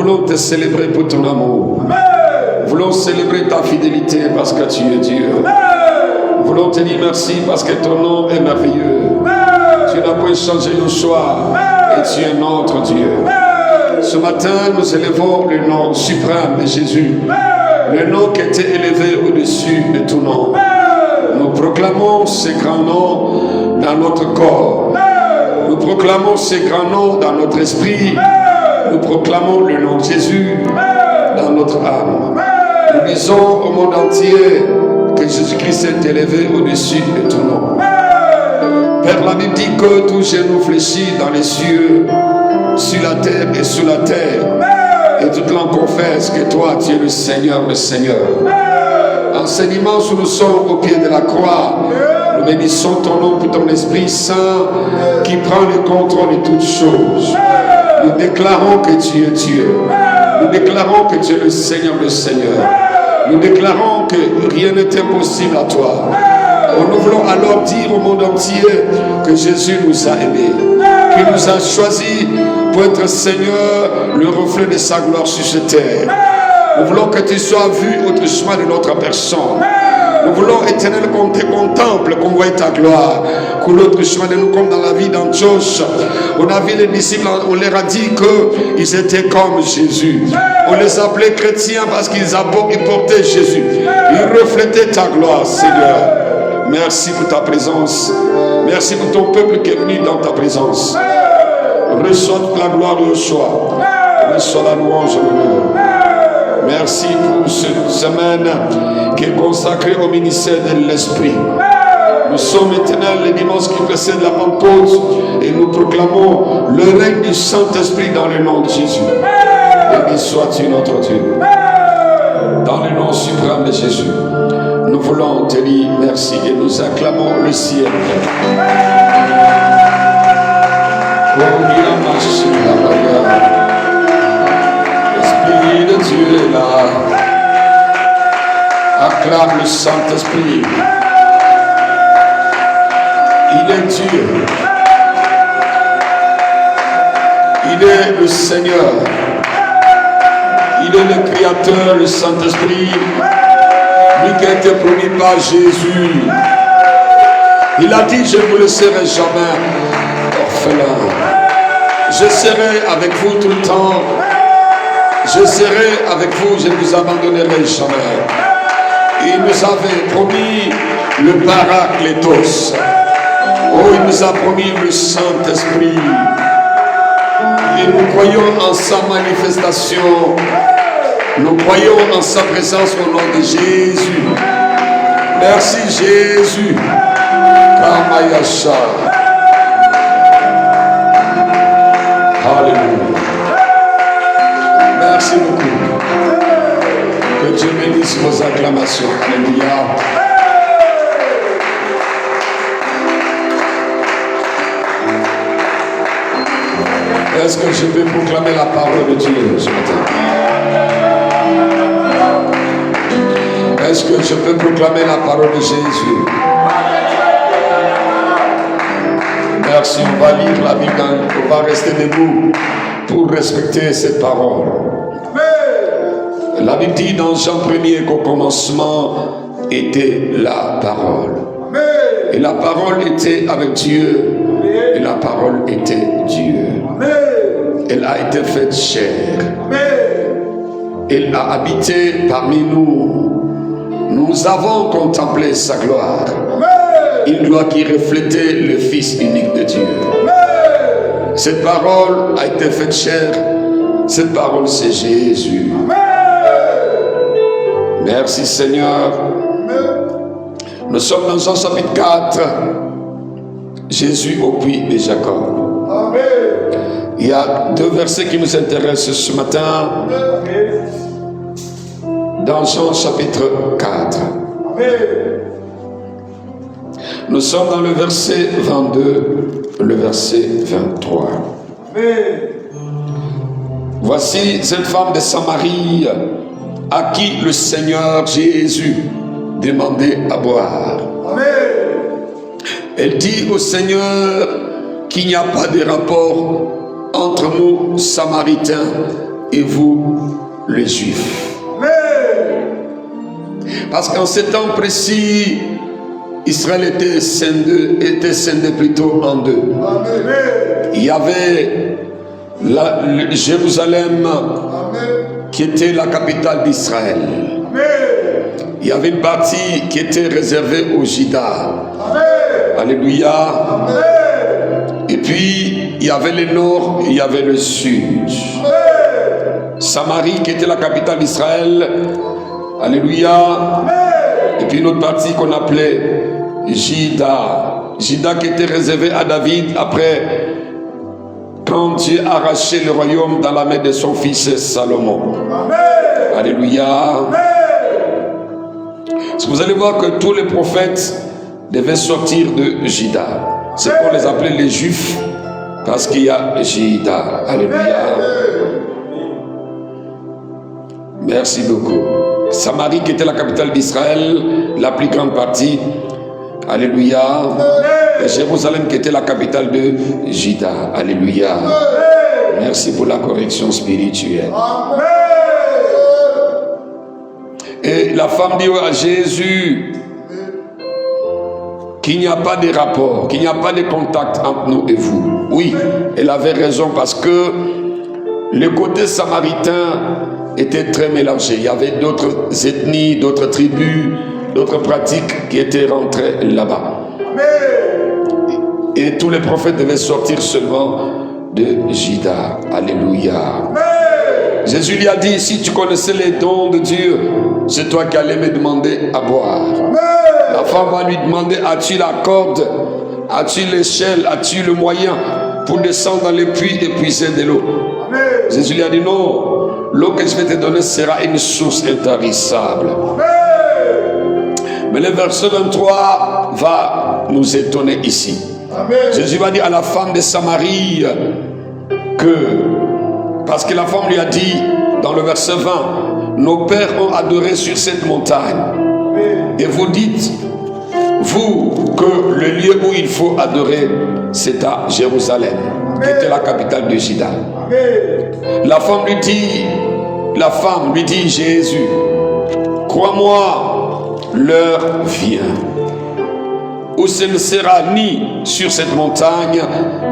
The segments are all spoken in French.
voulons te célébrer pour ton amour. Nous voulons célébrer ta fidélité parce que tu es Dieu. Nous voulons te dire merci parce que ton nom est merveilleux. Tu n'as pas changé nos choix et tu es notre Dieu. Ce matin, nous élevons le nom suprême de Jésus, le nom qui était élevé au-dessus de tout nom. Nous proclamons ce grand nom dans notre corps. Nous proclamons ce grand nom dans notre esprit. Nous proclamons le nom de Jésus dans notre âme. Nous disons au monde entier que Jésus-Christ est élevé au-dessus de tout nom. Père, la Bible dit que tout genou fléchit dans les cieux, sur la terre et sous la terre. Et toute langue confesse que toi, tu es le Seigneur, le Seigneur. En ce dimanche où nous sommes au pied de la croix, nous bénissons ton nom pour ton Esprit Saint qui prend le contrôle de toutes choses. Nous déclarons que tu es Dieu. Nous déclarons que tu es le Seigneur, le Seigneur. Nous déclarons que rien n'est impossible à toi. Nous voulons alors dire au monde entier que Jésus nous a aimés, qu'il nous a choisis pour être Seigneur, le reflet de sa gloire sur cette terre. Nous voulons que tu sois vu au-dessus de notre personne. Nous voulons, Éternel, qu'on te contemple, qu'on voie ta gloire. Que l'autre chemin de nous, comme dans la vie d'Antioche, on a vu les disciples, on leur a dit qu'ils étaient comme Jésus. On les appelait chrétiens parce qu'ils portaient Jésus. Ils reflétaient ta gloire, Seigneur. Merci pour ta présence. Merci pour ton peuple qui est venu dans ta présence. Reçois toute la gloire de Yeshua. Reçois la louange et l'honneur. Merci pour cette semaine qui est consacrée au ministère de l'Esprit. Nous sommes éternels les dimanches qui précèdent la Pentecôte et nous proclamons le règne du Saint-Esprit dans le nom de Jésus. Béni sois-tu notre Dieu. Dans le nom suprême de Jésus, nous voulons te dire merci et nous acclamons le ciel. L'Esprit de Dieu est là. Acclame le Saint-Esprit. Il est Dieu. Il est le Seigneur. Il est le Créateur, le Saint-Esprit. Lui qui a été promis par Jésus. Il a dit, je ne vous laisserai jamais orphelin. Je serai avec vous tout le temps. Je serai avec vous, je ne vous abandonnerai jamais. Il nous avait promis le Paraclétos. Oh, il nous a promis le Saint-Esprit. Et nous croyons en sa manifestation. Nous croyons en sa présence au nom de Jésus. Merci Jésus. Kamayasha. Alléluia. Merci beaucoup. Que Dieu bénisse vos acclamations. Alléluia. Est-ce que je peux proclamer la parole de Dieu ce matin? Est-ce que je peux proclamer la parole de Jésus? Merci, on va lire la Bible, on va rester debout pour respecter cette parole. La Bible dit dans Jean 1er qu'au commencement était la parole. Et la parole était avec Dieu. Et la parole était Dieu. Elle a été faite chair. Elle a habité parmi nous. Nous avons contemplé sa gloire. Une gloire qui reflétait le Fils unique de Dieu. Cette parole a été faite chair. Cette parole, c'est Jésus. Merci Seigneur. Nous sommes dans Jean chapitre 4. Jésus au puits de Jacob. Il y a deux versets qui nous intéressent ce matin. Dans Jean chapitre 4. Nous sommes dans le verset 22, le verset 23. Voici cette femme de Samarie à qui le Seigneur Jésus demandait à boire. Elle dit au Seigneur qu'il n'y a pas de rapport entre nous, Samaritains, et vous, les Juifs. Parce qu'en ces temps précis, Israël était scindé plutôt en deux. Il y avait Jérusalem qui était la capitale d'Israël. Il y avait une partie qui était réservée au Juda. Alléluia. Et puis, il y avait le nord, il y avait le sud. Samarie qui était la capitale d'Israël. Alléluia. Et puis une autre partie qu'on appelait Juda. Juda qui était réservée à David après quand Dieu a arraché le royaume dans la main de son fils Salomon. Alléluia. Vous allez voir que tous les prophètes devaient sortir de Juda. C'est pour les appeler les Juifs parce qu'il y a Juda. Alléluia. Merci beaucoup. Samarie qui était la capitale d'Israël, la plus grande partie. Alléluia. Et Jérusalem qui était la capitale de Juda. Alléluia. Merci pour la correction spirituelle. Et la femme dit à Jésus qu'il n'y a pas de rapport, qu'il n'y a pas de contact entre nous et vous. Oui, elle avait raison parce que le côté samaritain était très mélangé. Il y avait d'autres ethnies, d'autres tribus, d'autres pratiques qui étaient rentrées là-bas. Et tous les prophètes devaient sortir seulement de Juda. Alléluia. Jésus lui a dit, si tu connaissais les dons de Dieu, c'est toi qui allais me demander à boire. La femme va lui demander, as-tu la corde? As-tu l'échelle? As-tu le moyen pour descendre dans le puits et puiser de l'eau? Jésus lui a dit, non, l'eau que je vais te donner sera une source intarissable. Mais le verset 23 va nous étonner ici. Jésus va dire à la femme de Samarie parce que la femme lui a dit dans le verset 20, nos pères ont adoré sur cette montagne. Et vous dites, vous, que le lieu où il faut adorer, c'est à Jérusalem, qui était la capitale de Juda. La femme lui dit, Jésus, crois-moi, l'heure vient où ce ne sera ni sur cette montagne,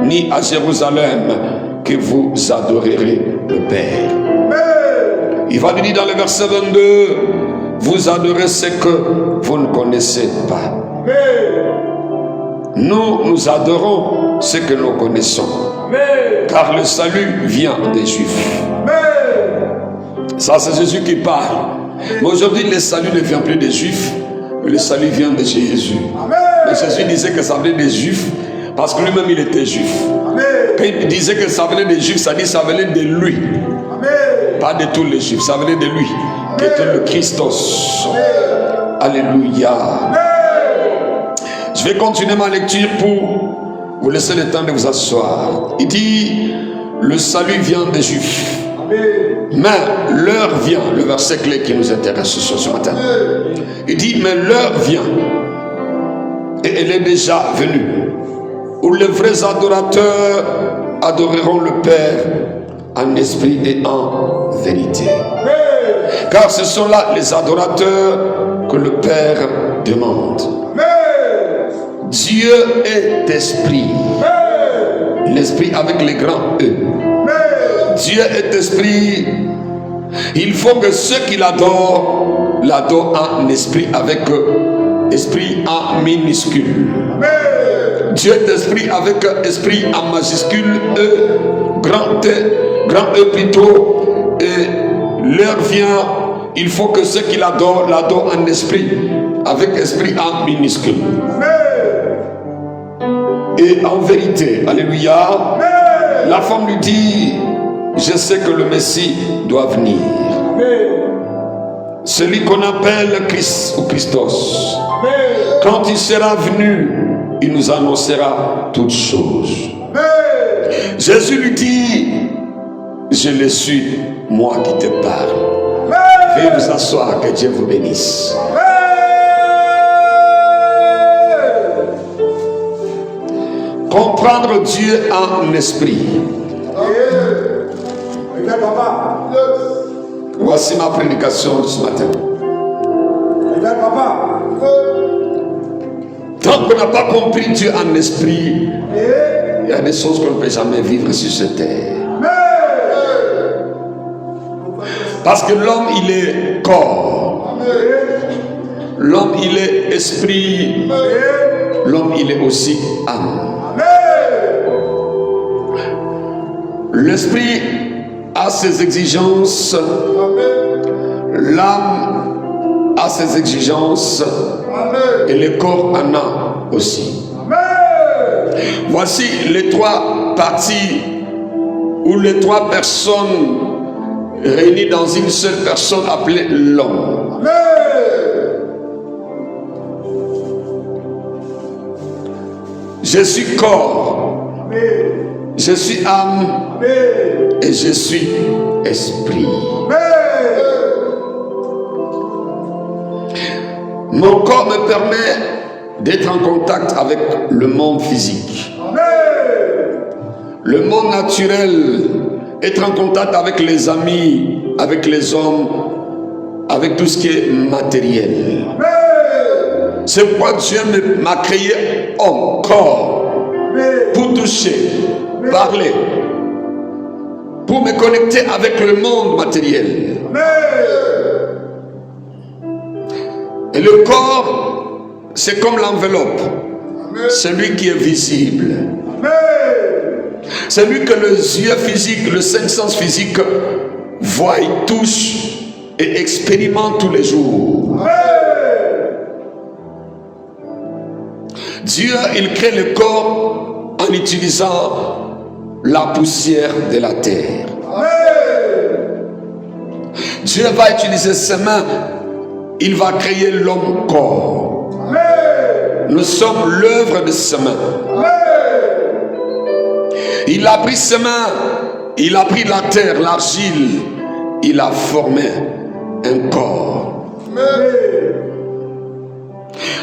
ni à Jérusalem que vous adorerez le Père. Il va lui dire dans le verset 22, vous adorez ce que vous ne connaissez pas. Nous adorons ce que nous connaissons. Car le salut vient des Juifs. Ça, c'est Jésus qui parle. Mais aujourd'hui, le salut ne vient plus des Juifs, mais le salut vient de Jésus. Mais Jésus disait que ça venait des Juifs parce que lui-même il était juif. Quand il disait que ça venait des Juifs, ça dit que ça venait de lui. Pas de tous les Juifs, ça venait de lui, qui était le Christos. Alléluia. Je vais continuer ma lecture pour vous laisser le temps de vous asseoir. Il dit, le salut vient des Juifs. Mais l'heure vient, le verset clé qui nous intéresse ce matin. Il dit, mais l'heure vient, et elle est déjà venue, où les vrais adorateurs adoreront le Père en esprit et en vérité. Car ce sont là les adorateurs que le Père demande. Dieu est esprit. L'esprit avec les grands E. Dieu est esprit. Il faut que ceux qui l'adorent en esprit avec esprit en minuscule. Dieu est esprit avec esprit en majuscule E, grand E plutôt. Et l'heure vient, il faut que ceux qui l'adorent en esprit avec esprit en minuscule. Et en vérité, alléluia, la femme lui dit, je sais que le Messie doit venir. Celui qu'on appelle Christ ou Christos. Quand il sera venu, il nous annoncera toutes choses. Jésus lui dit, je le suis, moi qui te parle. Veuillez vous asseoir, que Dieu vous bénisse. Comprendre Dieu en esprit. Voici ma prédication de ce matin. Tant qu'on n'a pas compris Dieu en esprit, il y a des choses qu'on ne peut jamais vivre sur cette terre. Parce que l'homme, il est corps. L'homme, il est esprit. L'homme, il est aussi âme. L'esprit a ses exigences. L'âme a ses exigences. Et le corps en a aussi. Voici les trois parties ou les trois personnes réunies dans une seule personne appelée l'homme. Je suis corps, je suis âme et je suis esprit. Mon corps me permet d'être en contact avec le monde physique. Le monde naturel, être en contact avec les amis, avec les hommes, avec tout ce qui est matériel. C'est pourquoi Dieu m'a créé homme, corps, pour toucher, parler, pour me connecter avec le monde matériel. Et le corps, c'est comme l'enveloppe, celui qui est visible. Celui que les yeux physiques, le cinq sens physique voient, touchent et expérimentent tous les jours. Dieu, il crée le corps en utilisant la poussière de la terre. Dieu va utiliser ses mains, il va créer l'homme corps. Nous sommes l'œuvre de ses mains. Il a pris ses mains, il a pris la terre, l'argile, il a formé un corps.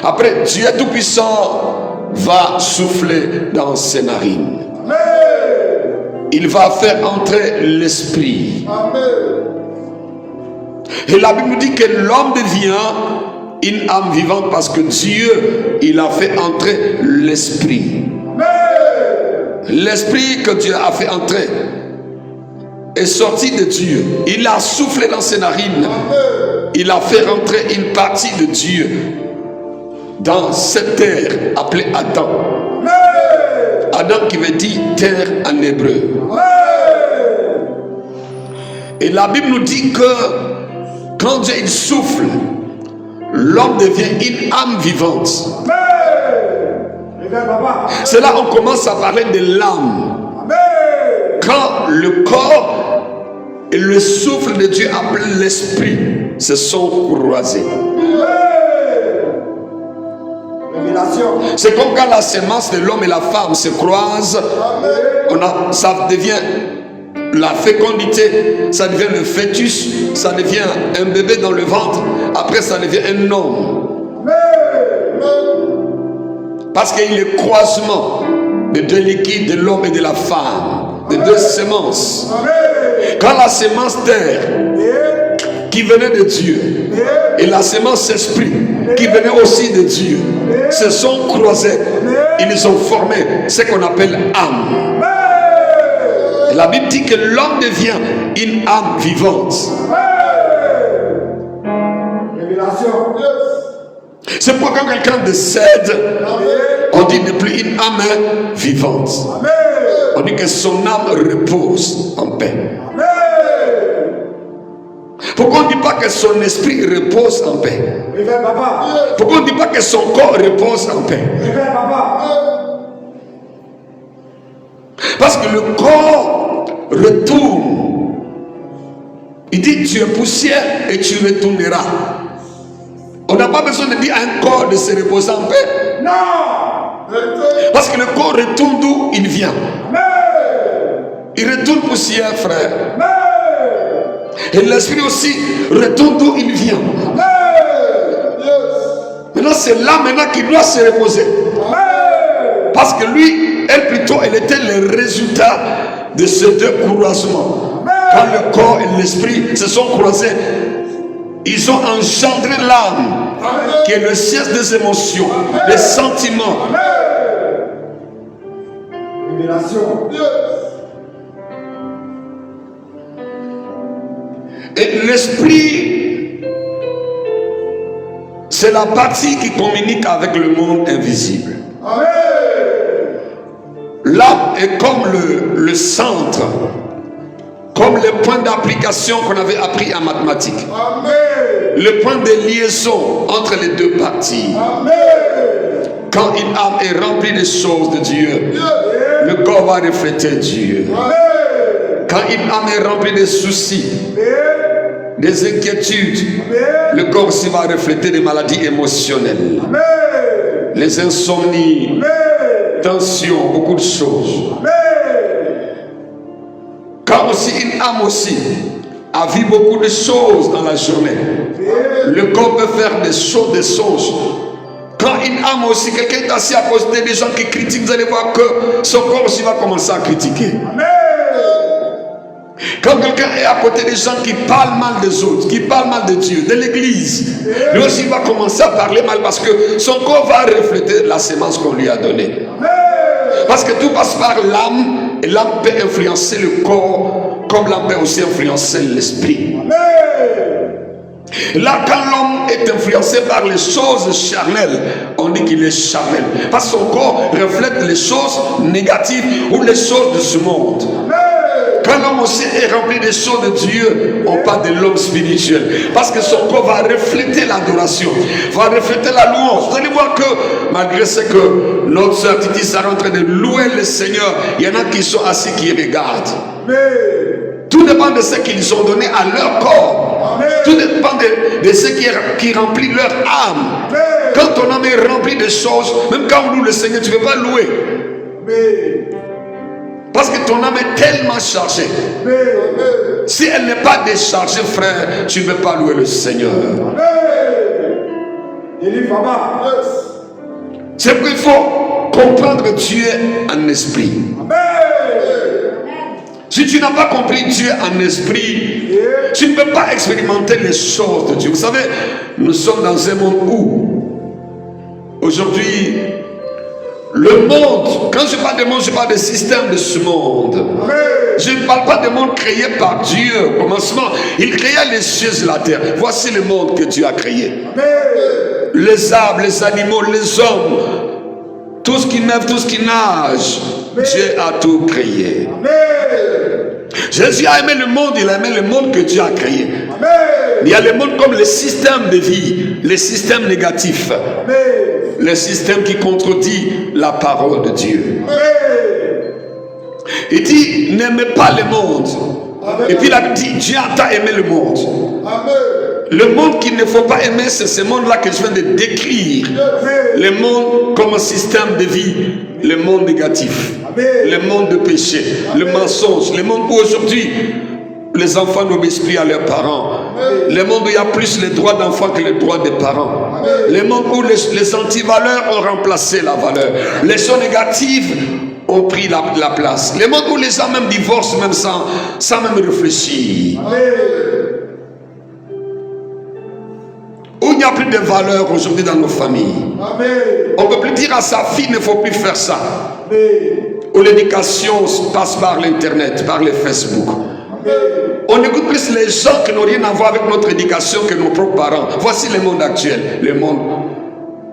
Après, Dieu Tout-Puissant va souffler dans ses narines. Il va faire entrer l'esprit. Et la Bible nous dit que l'homme devient une âme vivante parce que Dieu, il a fait entrer l'esprit. L'esprit que Dieu a fait entrer est sorti de Dieu. Il a soufflé dans ses narines. Il a fait rentrer une partie de Dieu dans cette terre appelée Adam. Adam qui veut dire terre en hébreu. Et la Bible nous dit que quand Dieu il souffle, l'homme devient une âme vivante. C'est là qu'on commence à parler de l'âme. Quand le corps et le souffle de Dieu appelé l'esprit se sont croisés. C'est comme quand la sémence de l'homme et la femme se croisent, ça devient la fécondité, ça devient le fœtus, ça devient un bébé dans le ventre, après ça devient un homme. Parce qu'il y a le croisement de deux liquides, de l'homme et de la femme, de deux semences. Quand la sémence terre qui venait de Dieu et la sémence esprit qui venait aussi de Dieu se sont croisés, ils ont formé ce qu'on appelle âme. Et la Bible dit que l'homme devient une âme vivante. C'est pourquoi quand quelqu'un décède, on dit ne plus une âme vivante. On dit que son âme repose en paix. Pourquoi on ne dit pas que son esprit repose en paix? Pourquoi on ne dit pas que son corps repose en paix? Parce que le corps retourne. Il dit tu es poussière et tu retourneras. On n'a pas besoin de dire à un corps de se reposer en paix. Non. Parce que le corps retourne d'où il vient. Il retourne poussière, frère. Et l'esprit aussi retourne d'où il vient. Maintenant c'est là maintenant qu'il doit se reposer. Parce que lui, elle plutôt, elle était le résultat de ces deux croisements. Quand le corps et l'esprit se sont croisés, ils ont engendré l'âme, qui est le siège des émotions, des sentiments. Révélation. Et l'esprit, c'est la partie qui communique avec le monde invisible. L'âme est comme le centre, comme le point d'application qu'on avait appris en mathématiques. Le point de liaison entre les deux parties. Quand une âme est remplie des choses de Dieu, le corps va refléter Dieu. Quand une âme est remplie de soucis, des inquiétudes, le corps aussi va refléter des maladies émotionnelles, les insomnies, tensions, beaucoup de choses. Quand aussi une âme aussi a vu beaucoup de choses dans la journée, le corps peut faire des choses, des songes. Quand une âme aussi, quelqu'un est assis à côté des gens qui critiquent, vous allez voir que son corps aussi va commencer à critiquer. Quand quelqu'un est à côté des gens qui parlent mal des autres, qui parlent mal de Dieu, de l'église, lui aussi va commencer à parler mal parce que son corps va refléter la sémence qu'on lui a donnée. Parce que tout passe par l'âme, et l'âme peut influencer le corps, comme l'âme peut aussi influencer l'esprit. Là, quand l'homme est influencé par les choses charnelles, on dit qu'il est charnel. Parce que son corps reflète les choses négatives ou les choses de ce monde. Quand l'homme aussi est rempli des choses de Dieu, on parle de l'homme spirituel. Parce que son corps va refléter l'adoration, va refléter la louange. Vous allez voir que, malgré ce que notre soeur Titi est en train de louer le Seigneur, il y en a qui sont assis, qui regardent. Tout dépend de ce qu'ils ont donné à leur corps. Tout dépend de ce qui remplit leur âme. Quand ton âme est remplie de choses, même quand on loue le Seigneur, tu ne peux pas louer. Parce que ton âme est tellement chargée. Si elle n'est pas déchargée, frère, tu ne peux pas louer le Seigneur. C'est pourquoi il faut comprendre Dieu en esprit. Si tu n'as pas compris Dieu en esprit, tu ne peux pas expérimenter les choses de Dieu. Vous savez, nous sommes dans un monde où aujourd'hui, le monde, quand je parle de monde, je parle des systèmes de ce monde. Je ne parle pas de monde créé par Dieu au commencement. Il créa les cieux et la terre. Voici le monde que Dieu a créé. Les arbres, les animaux, les hommes, tout ce qui meurt, tout ce qui nage. Dieu a tout créé. Jésus a aimé le monde, il a aimé le monde que Dieu a créé. Il y a le monde comme les systèmes de vie, les systèmes négatifs, les systèmes qui contredisent la parole de Dieu. Il dit, n'aimez pas le monde. Et puis il a dit, Dieu a tant aimé le monde. Le monde qu'il ne faut pas aimer, c'est ce monde-là que je viens de décrire. Le monde comme un système de vie, le monde négatif, le monde de péché, le mensonge, le monde où aujourd'hui les enfants n'obéissent plus à leurs parents, le monde où il y a plus les droits d'enfants que les droits des parents, le monde où les antivaleurs ont remplacé la valeur, les choses négatives ont pris la place, le monde où les gens même divorcent même sans même réfléchir. Où il n'y a plus de valeur aujourd'hui dans nos familles. On ne peut plus dire à sa fille, il ne faut plus faire ça. Où l'éducation passe par l'internet, par les Facebook. On écoute plus les gens qui n'ont rien à voir avec notre éducation que nos propres parents. Voici le monde actuel, le monde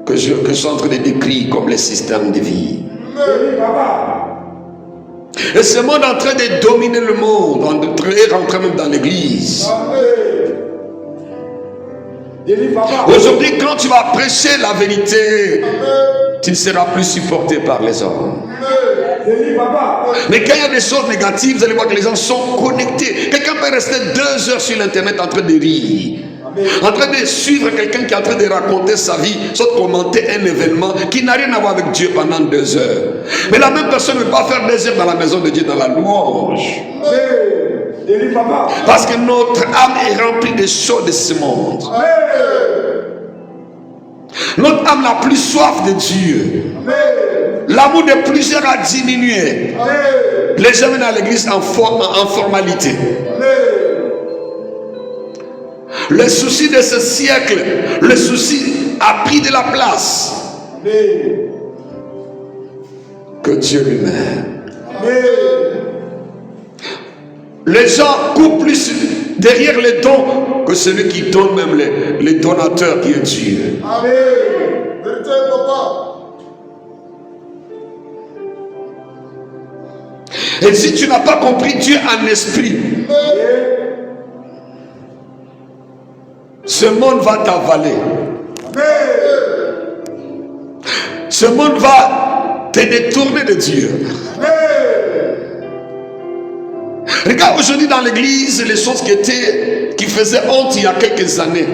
que je suis en train de décrire comme les systèmes de vie. Et ce monde est en train de dominer le monde, est rentré même dans l'église. Aujourd'hui, quand tu vas prêcher la vérité, tu ne seras plus supporté par les hommes. Mais quand il y a des choses négatives, vous allez voir que les gens sont connectés. Quelqu'un peut rester 2 heures sur l'internet en train de rire, en train de suivre quelqu'un qui est en train de raconter sa vie, soit commenter un événement qui n'a rien à voir avec Dieu pendant 2 heures. Mais la même personne ne peut pas faire 2 heures dans la maison de Dieu, dans la louange. Parce que notre âme est remplie de choses de ce monde. Notre âme n'a plus soif de Dieu. L'amour de plusieurs a diminué. Les gens viennent à l'église en formalité. Le souci de ce siècle, le souci a pris de la place. Que Dieu lui-même. Les gens courent plus derrière les dons que celui qui donne, même les donateurs qui est Dieu. Amen. Vérité, papa. Et si tu n'as pas compris Dieu en esprit, ce monde va t'avaler. Ce monde va te détourner de Dieu. Regarde aujourd'hui dans l'église, les choses qui faisaient honte il y a quelques années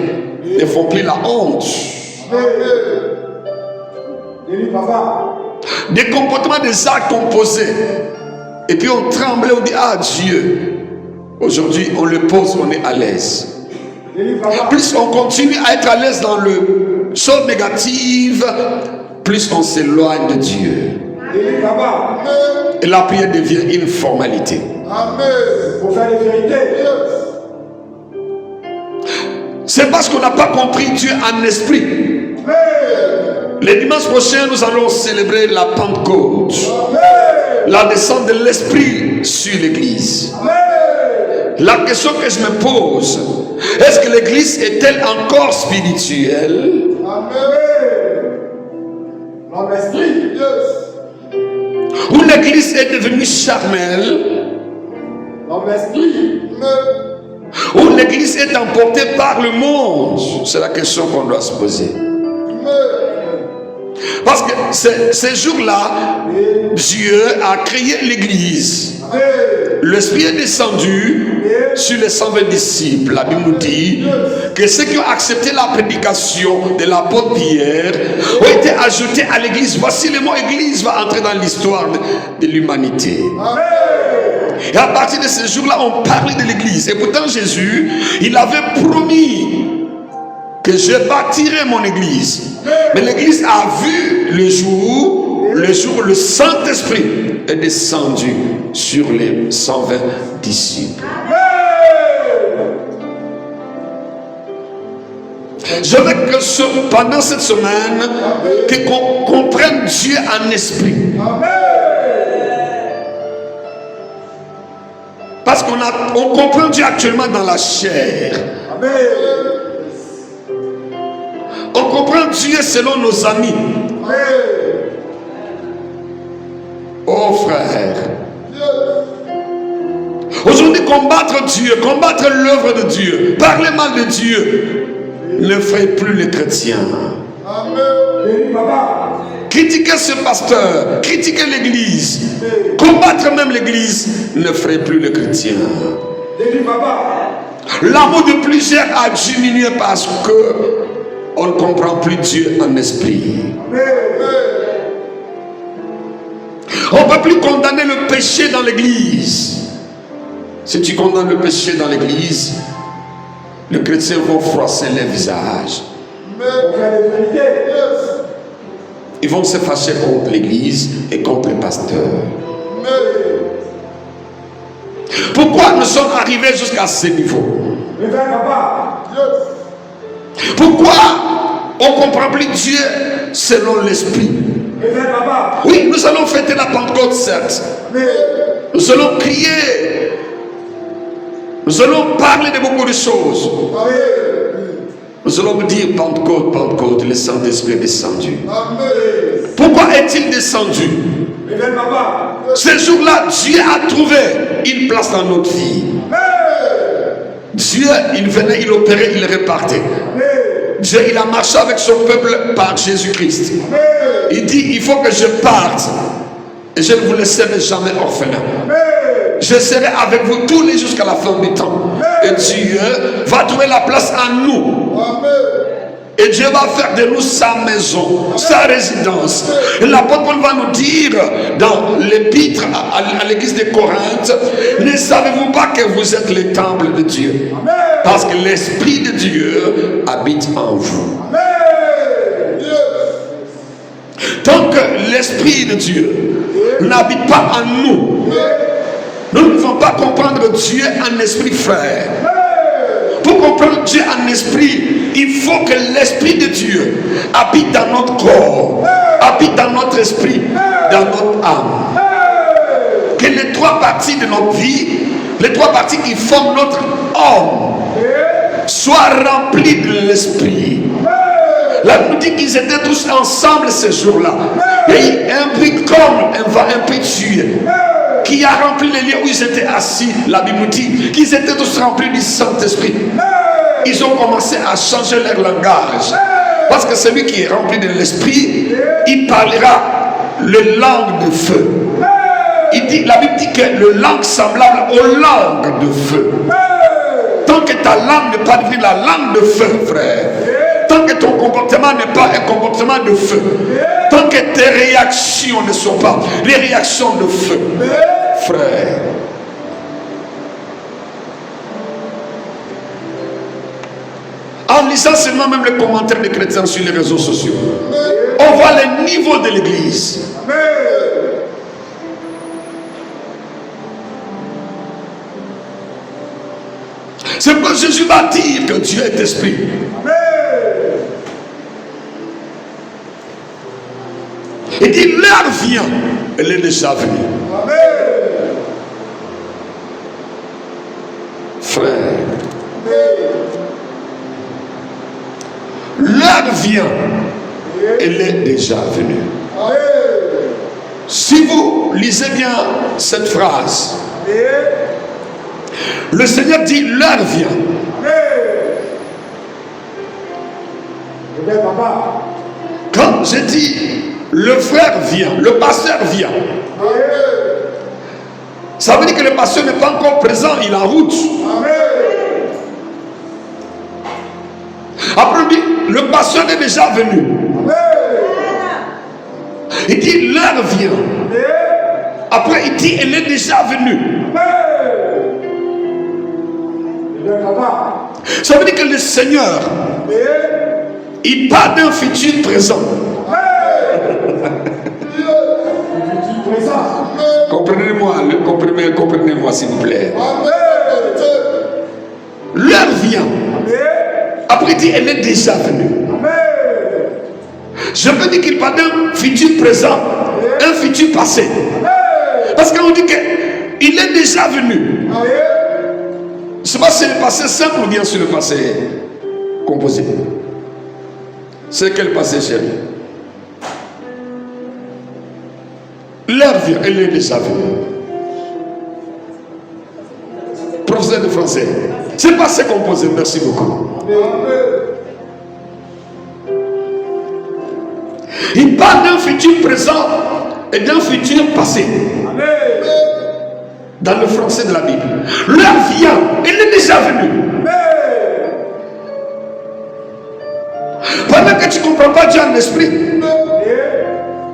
ne font plus la honte. Des comportements, des actes composés. Et puis on tremblait, on dit, ah Dieu. Aujourd'hui on le pose, on est à l'aise. Plus on continue à être à l'aise dans le chose négative, plus on s'éloigne de Dieu. Et la prière devient une formalité. C'est parce qu'on n'a pas compris Dieu en esprit. Les dimanches prochains, nous allons célébrer la Pentecôte, la descente de l'Esprit sur l'Église. La question que je me pose, est-ce que l'Église est-elle encore spirituelle? Ou l'Église est devenue charnelle? Ou l'Église est emportée par le monde? C'est la question qu'on doit se poser. Parce que ces jours-là, Dieu a créé l'Église. L'Esprit est descendu sur les 120 disciples. La Bible nous dit que ceux qui ont accepté la prédication de l'apôtre Pierre ont été ajoutés à l'Église. Voici le mot Église va entrer dans l'histoire de l'humanité. Et à partir de ce jour-là, on parlait de l'Église. Et pourtant Jésus, il avait promis que je bâtirai mon Église. Mais l'Église a vu le jour où le Saint-Esprit est descendu sur les 120 disciples. Je veux que pendant cette semaine, qu'on comprenne Dieu en esprit. Parce qu'on comprend Dieu actuellement dans la chair. On comprend Dieu selon nos amis. Oh frère. Aujourd'hui, combattre Dieu, combattre l'œuvre de Dieu, parler mal de Dieu, ne ferait plus les chrétiens. Critiquer ce pasteur, critiquer l'église, combattre même l'église, ne ferait plus les chrétiens. L'amour de plusieurs a diminué parce que on ne comprend plus Dieu en esprit. On ne peut plus condamner le péché dans l'église. Si tu condamnes le péché dans l'église, les chrétiens vont froisser les visages. Ils vont se fâcher contre l'église et contre les pasteurs. Pourquoi nous sommes arrivés jusqu'à ce niveau? Pourquoi on ne comprend plus Dieu selon l'esprit? Oui, nous allons fêter la Pentecôte, certes. Nous allons crier. Nous allons parler de beaucoup de choses. Nous allons vous dire Pentecôte, Pentecôte, le Saint-Esprit est descendu. Pourquoi est-il descendu? Ce jour-là, Dieu a trouvé une place dans notre vie. Dieu, il venait, il opérait, il repartait. Dieu, il a marché avec son peuple par Jésus-Christ. Il dit, il faut que je parte. Et je ne vous laisserai jamais orphelin. Je serai avec vous tous les jours jusqu'à la fin du temps. Et Dieu va trouver la place en nous. Et Dieu va faire de nous sa maison, sa résidence. Et l'apôtre Paul va nous dire dans l'épître à l'église de Corinthe, ne savez-vous pas que vous êtes le temple de Dieu? Parce que l'Esprit de Dieu habite en vous. Tant que l'Esprit de Dieu n'habite pas en nous, Nous ne pouvons pas comprendre Dieu en esprit, frère. Pour comprendre Dieu en esprit, il faut que l'esprit de Dieu habite dans notre corps, habite dans notre esprit, dans notre âme. Que les trois parties de notre vie, les trois parties qui forment notre homme, soient remplies de l'esprit. La Bible dit qu'ils étaient tous ensemble ce jour-là. Et un bruit comme un vent impétueux qui a rempli les lieux où ils étaient assis. La Bible dit qu'ils étaient tous remplis du Saint-Esprit. Ils ont commencé à changer leur langage. Parce que celui qui est rempli de l'Esprit, il parlera le langue de feu. La Bible dit que le langue semblable aux langues de feu. Tant que ta langue n'est pas devenue la langue de feu, frère, tant que ton comportement n'est pas un comportement de feu, tant que tes réactions ne sont pas les réactions de feu, frère, en lisant seulement même les commentaires des chrétiens sur les réseaux sociaux, on voit le niveau de l'église. C'est pourquoi Jésus va dire que Dieu est esprit. Il dit l'heure vient, elle est déjà venue. Frère, l'heure vient, elle est déjà venue. Si vous lisez bien cette phrase, le Seigneur dit l'heure vient. Quand je dis le frère vient, le pasteur vient, ça veut dire que le pasteur n'est pas encore présent, il est en route. Après il dit le pasteur est déjà venu. Il dit l'heure vient. Après il dit elle est déjà venue. Ça veut dire que le Seigneur, il parle d'un futur présent. Comprenez-moi s'il vous plaît. L'heure vient. Après il dit elle est déjà venue. Je peux dire qu'il parle d'un futur présent, un futur passé. Parce qu'on dit qu'il est déjà venu. Je ne sais pas si c'est le passé simple ou bien si le passé composé. C'est quel passé, chérie? L'heure vient, elle est déjà venue. Professeur de français. C'est passé composé, merci beaucoup. Il parle d'un futur présent et d'un futur passé. Dans le français de la Bible. L'heure vient, elle est déjà venue. Pendant que tu ne comprends pas Dieu en esprit,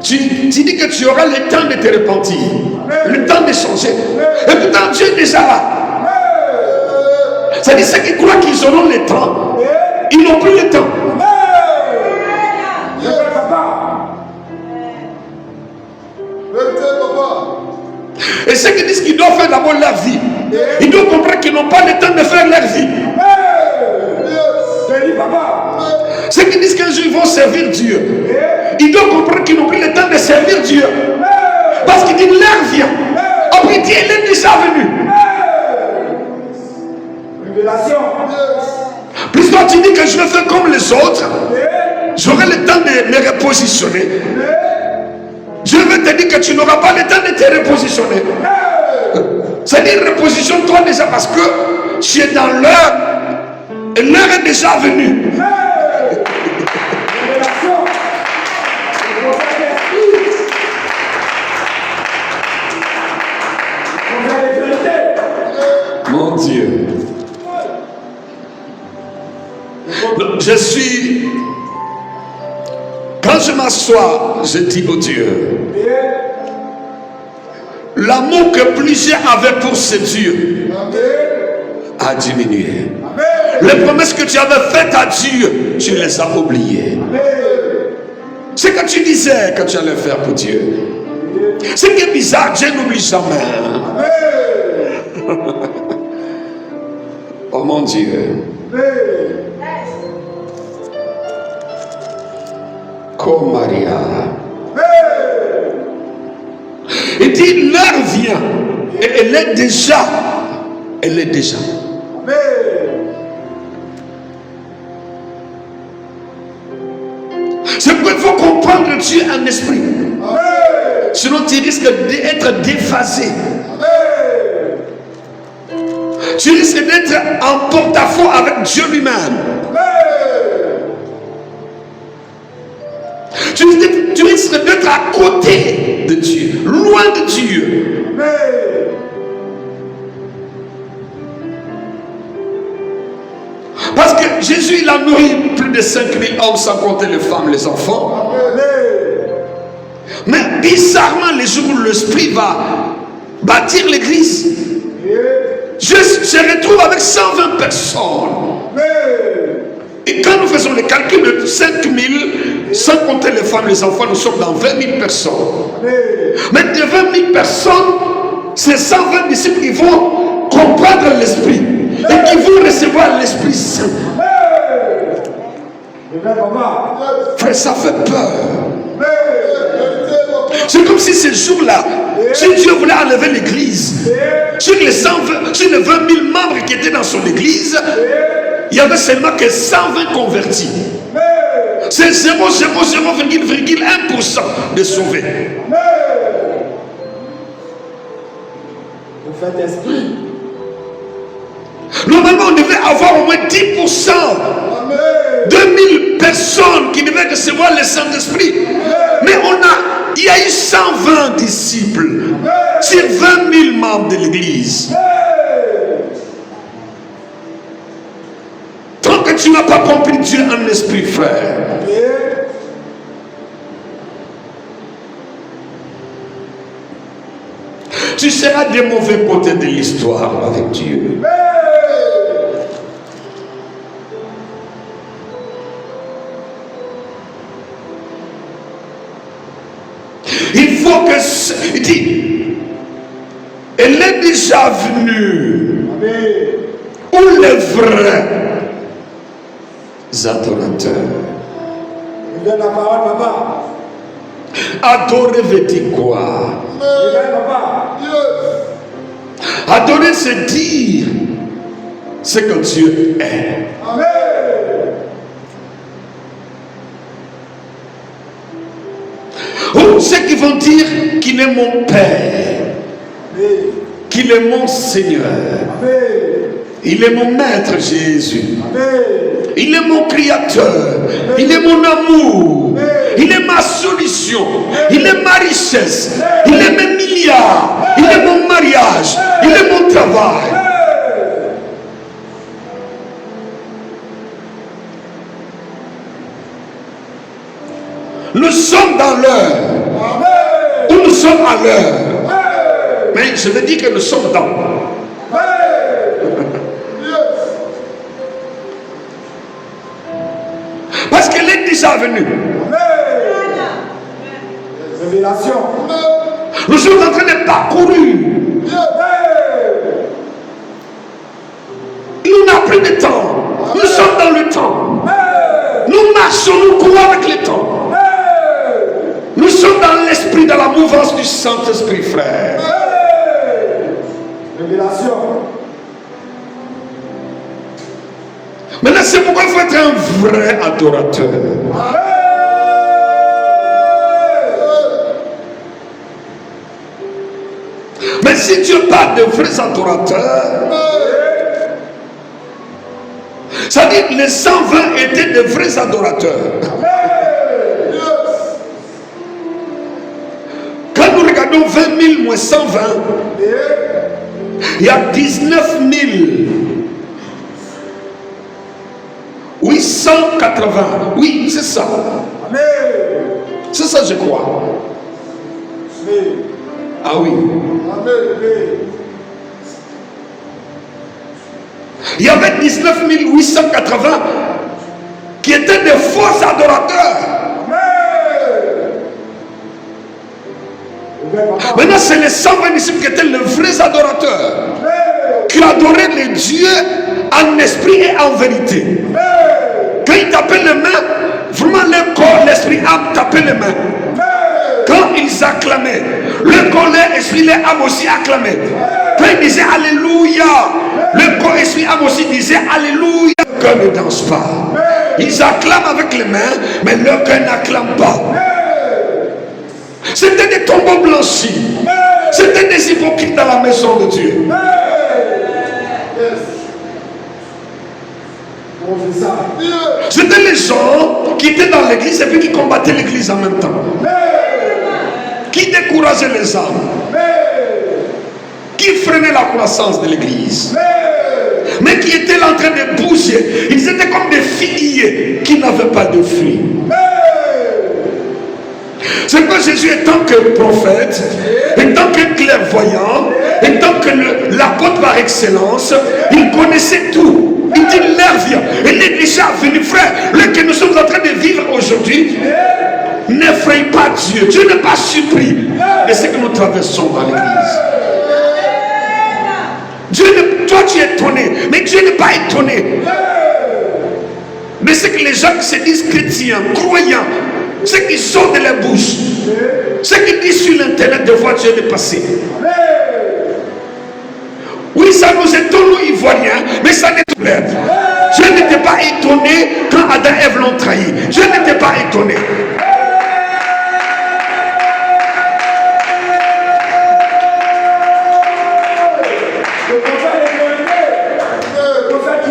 tu dis que tu auras le temps de te repentir, le temps de changer. Et pourtant Dieu est déjà là. C'est-à-dire ceux qui croient qu'ils auront le temps, ils n'ont plus le temps. Et ceux qui disent qu'ils doivent faire d'abord leur vie, ils doivent comprendre qu'ils n'ont pas le temps de faire leur vie. Ceux qui disent qu'un jour ils vont servir Dieu, ils doivent comprendre qu'ils n'ont plus le temps de servir Dieu. Parce qu'il dit l'heure vient. Après il dit elle est déjà venue. Plus toi tu dis que je vais faire comme les autres, j'aurai le temps de me repositionner. Je vais te dire que tu n'auras pas le temps de te repositionner. C'est-à-dire repositionne-toi déjà parce que tu es dans l'heure et l'heure est déjà venue. Mon Dieu. Je suis... Quand je m'assois, je dis au Dieu, l'amour que plusieurs avaient pour ce Dieu a diminué. Les promesses que tu avais faites à Dieu, tu les as oubliées. Ce que tu disais que tu allais faire pour Dieu, ce qui est bizarre, Dieu n'oublie jamais. Oh mon Dieu. Comme Maria. Il dit l'heure vient. Et elle est déjà. Elle est déjà. C'est pourquoi il faut comprendre Dieu en esprit. Sinon tu risques d'être déphasé. Tu risques d'être en porte-à-faux avec Dieu lui-même. Tu risques d'être à côté de Dieu, loin de Dieu. Parce que Jésus, il a nourri plus de 5000 hommes sans compter les femmes, les enfants. Mais bizarrement, les jours où l'Esprit va bâtir l'église, je retrouve avec 120 personnes. Et quand nous faisons le calcul de 5000, sans compter les femmes, les enfants, nous sommes dans 20 000 personnes. Mais de 20 000 personnes, ces 120 disciples qui vont comprendre l'Esprit et qui vont recevoir l'Esprit Saint. Frère, ça fait peur. C'est comme si ce jour-là, si Dieu voulait enlever l'église, sur les 20 000 membres qui étaient dans son église, il n'y avait seulement que 120 convertis. C'est 0,1% de sauvés. Vous faites esprit. Normalement, on devait avoir au moins 10%. 2000 personnes qui devaient recevoir le Saint-Esprit. Mais il y a eu 120 disciples sur 20 000 membres de l'église. Tant que tu n'as pas compris Dieu en esprit, frère, tu seras des mauvais côtés de l'histoire avec Dieu. Il faut que... Il dit, elle est déjà venue. Où les vrais adorateurs? Il donne la parole, papa. Adorer veut dire quoi? Il donne, papa. Adorer, c'est dire ce que Dieu est. Amen. Ou ceux qui vont dire qu'il est mon Père, qu'il est mon Seigneur, il est mon Maître Jésus, il est mon Créateur, il est mon amour, il est ma solution, il est ma richesse, il est mes milliards, il est mon mariage, il est mon travail. Nous sommes dans l'heure où nous sommes à l'heure. Mais je veux dire que nous sommes dans. Parce qu'elle est déjà venue. Révélation. Nous sommes en train de parcourir. Nous n'avons plus de temps. Nous sommes dans le temps. Nous marchons, nous courons avec le temps. Nous sommes dans l'esprit, dans la mouvance du Saint-Esprit, frère. Révélation. Maintenant, c'est pourquoi il faut être un vrai adorateur. Mais si Dieu parle de vrais adorateurs, ça dit que les 120 étaient de vrais adorateurs. Quand nous regardons 20 000 moins 120, il y a 19 880. Oui, c'est ça. C'est ça, je crois. Ah oui. Il y avait 19 880 qui étaient des faux adorateurs. Maintenant, c'est les 120 disciples qui étaient les vrais adorateurs. qui adorait les dieux en esprit et en vérité. Quand ils tapaient les mains, vraiment le corps, l'esprit, âme tapaient les mains. Quand ils acclamaient, le corps, l'esprit, l'âme aussi acclamaient. Quand ils disaient Alléluia, le corps, l'esprit, l'âme aussi disaient Alléluia. Le cœur ne danse pas. Ils acclament avec les mains, mais leur cœur n'acclame pas. C'était des tombeaux blanchis. C'était des hypocrites dans la maison de Dieu. C'était les gens qui étaient dans l'église et puis qui combattaient l'église en même temps. Qui décourageaient les âmes. Qui freinaient la croissance de l'église. Mais qui étaient là en train de bouger. Ils étaient comme des figuiers qui n'avaient pas de fruits. C'est que Jésus, étant que prophète, étant que clairvoyant, étant que l'apôtre par excellence, il connaissait tout. Il dit l'heure vient. Il est déjà venu, frère. Le que nous sommes en train de vivre aujourd'hui, n'effraie pas Dieu. Dieu n'est pas surpris de ce que nous traversons dans l'église. Toi tu es étonné, mais Dieu n'est pas étonné. Mais c'est que les gens qui se disent chrétiens, croyants, ce qui sort de la bouche, ce qu'ils disent sur l'internet de voir Dieu dépasser. Oui, ça nous étonne, nous Ivoiriens, mais ça n'est pas. Dieu n'était pas étonné quand Adam et Ève l'ont trahi. Dieu n'était pas étonné.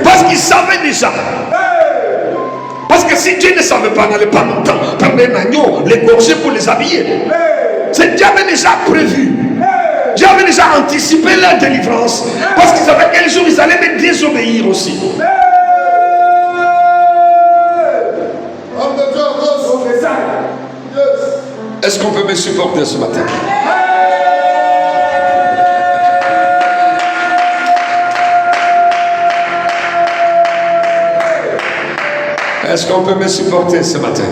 Parce qu'il savait déjà. Parce que si Dieu ne savait pas, n'allait pas longtemps prendre un agneau, l'égorger pour les habiller. Dieu avait déjà prévu. Dieu avait déjà anticipé leur délivrance. Parce qu'ils savaient qu'un jour ils allaient me désobéir aussi. Est-ce qu'on peut me supporter ce matin? Est-ce qu'on peut me supporter ce matin?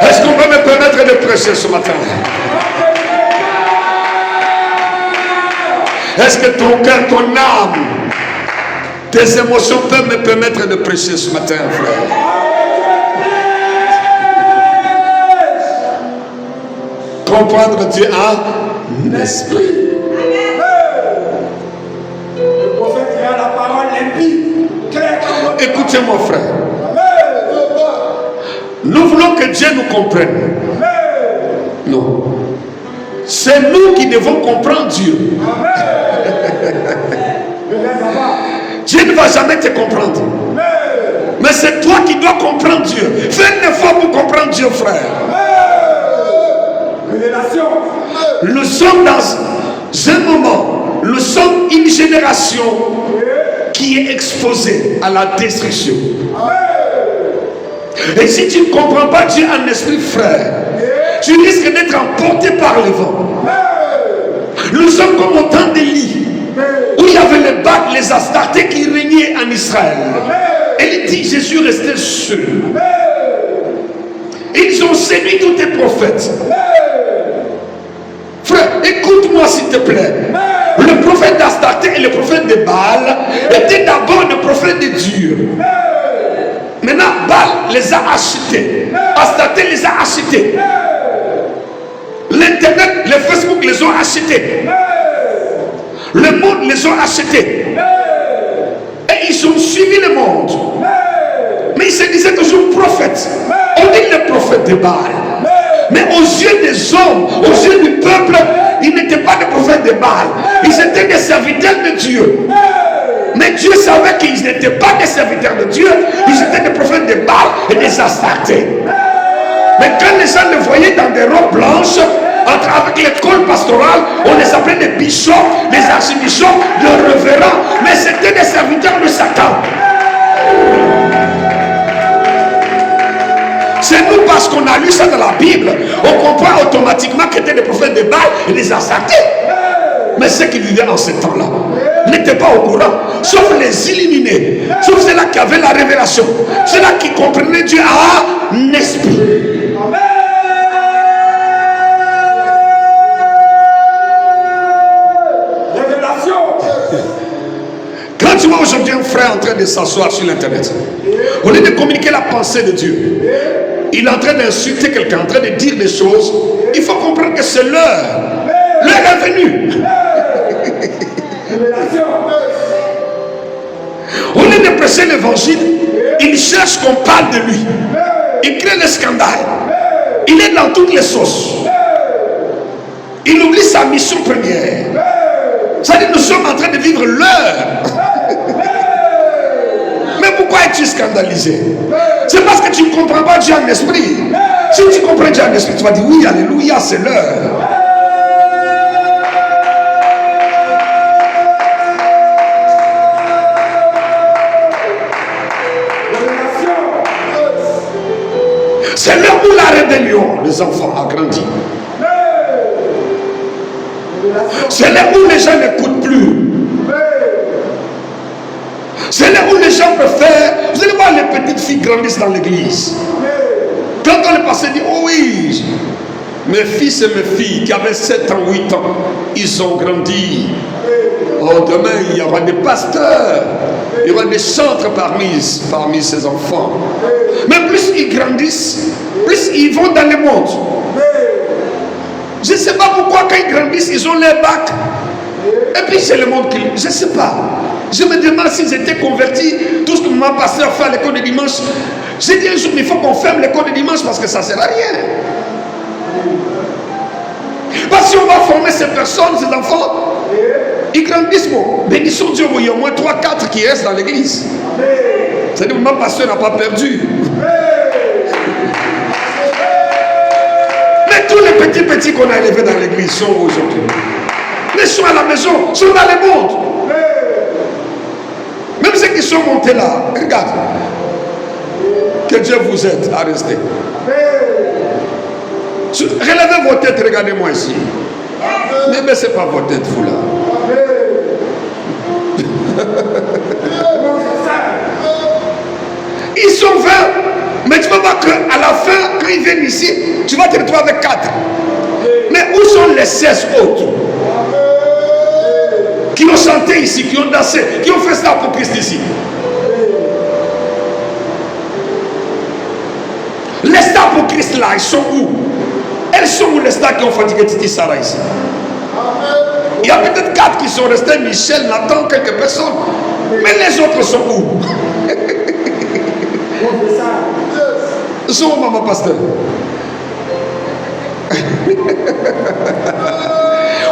Est-ce qu'on peut me permettre de prêcher ce matin? Est-ce que ton cœur, ton âme, tes émotions peuvent me permettre de prêcher ce matin, frère? Comprendre Dieu en esprit. Le prophète a la parole limpide. Écoutez-moi, frère. Nous voulons que Dieu nous comprenne. Non. C'est nous qui devons comprendre Dieu. Dieu ne va jamais te comprendre. Mais c'est toi qui dois comprendre Dieu. Fais un effort pour comprendre Dieu, frère. Nous sommes dans un moment, nous sommes une génération qui est exposée à la destruction. Et si tu ne comprends pas Dieu en esprit, frère, tu risques d'être emporté par le vent. Nous sommes comme au temps d'Élie, où il y avait les Baals, les Astartés qui régnaient en Israël. Et il dit, Jésus restait seul. Ils ont séduit tous tes prophètes. Frère, écoute-moi s'il te plaît. Le prophète d'Astarté et le prophète de Baal étaient d'abord des prophètes de Dieu. Maintenant, Baal les a achetés. Astarté les a achetés. L'internet, les Facebook les ont achetés. Le monde les ont achetés. Et ils ont suivi le monde. Mais ils se disaient toujours prophètes. On dit les prophètes de Baal. Mais aux yeux des hommes, aux yeux du peuple, ils n'étaient pas des prophètes de Baal. Ils étaient des serviteurs de Dieu. Mais Dieu savait qu'ils n'étaient pas des serviteurs de Dieu. Ils étaient des prophètes de Baal et des Astartés. Mais quand les gens les voyaient dans des robes blanches, avec l'école pastorale, on les appelait des bishops, des archibishops, des révérends. Mais c'était des serviteurs de Satan. C'est nous parce qu'on a lu ça dans la Bible, on comprend automatiquement que c'était des prophètes de Baal et des Astartés. Mais ceux qui vivaient en ce temps-là n'étaient pas au courant, sauf les illuminés, sauf ceux-là qui avaient la révélation, ceux-là qui comprenaient Dieu en esprit. de s'asseoir sur l'internet. Au lieu de communiquer la pensée de Dieu, il est en train d'insulter quelqu'un, en train de dire des choses. Il faut comprendre que c'est l'heure. L'heure est venue. Au lieu de prêcher l'évangile, il cherche qu'on parle de lui. Il crée des scandales. Il est dans toutes les sauces. Il oublie sa mission première. C'est-à-dire nous sommes en train de vivre l'heure. Mais pourquoi es-tu scandalisé? C'est parce que tu ne comprends pas Dieu en esprit. Si tu comprends Dieu en esprit, tu vas dire oui, alléluia, c'est l'heure. C'est l'heure où la rébellion, les enfants, a grandi. C'est l'heure où les gens n'écoutent plus. C'est là où les gens préfèrent. Vous allez voir, les petites filles grandissent dans l'église. Quand on est passé, dit oh oui, mes fils et mes filles qui avaient 7 ans, 8 ans, ils ont grandi. Oh, demain, il y aura des pasteurs, il y aura des chantres parmi ces enfants. Mais plus ils grandissent, plus ils vont dans le monde. Je ne sais pas pourquoi quand ils grandissent, ils ont les bacs. Et puis c'est le monde qui... Je ne sais pas. Je me demande s'ils étaient convertis. Tout ce que mon pasteur fait à l'école de dimanche. J'ai dit un jour, mais il faut qu'on ferme l'école de dimanche parce que ça ne sert à rien. Parce que si on va former ces personnes, ces enfants, ils grandissent. Bon, bénissons Dieu, il y a au moins 3-4 qui restent dans l'église. C'est-à-dire que mon pasteur n'a pas perdu. Mais tous les petits qu'on a élevés dans l'église sont aujourd'hui. Mais ils sont à la maison, sont dans le monde. Même ceux qui sont montés là, regarde. Que Dieu vous aide à rester. Relevez vos têtes, regardez-moi ici. Ne baissez pas vos têtes, vous là. Ils sont 20, mais tu vas voir qu'à la fin, quand ils viennent ici, tu vas te retrouver avec 4. Mais où sont les 16 autres qui ont chanté ici, qui ont dansé, qui ont fait ça pour Christ ici? Les stars pour Christ là, ils sont où? Elles sont où les stars qui ont fatigué Titi Sarah ici? Il y a peut-être 4 qui sont restés, Michel, Nathan, quelques personnes. Mais les autres sont où? Ils sont où, maman pasteur?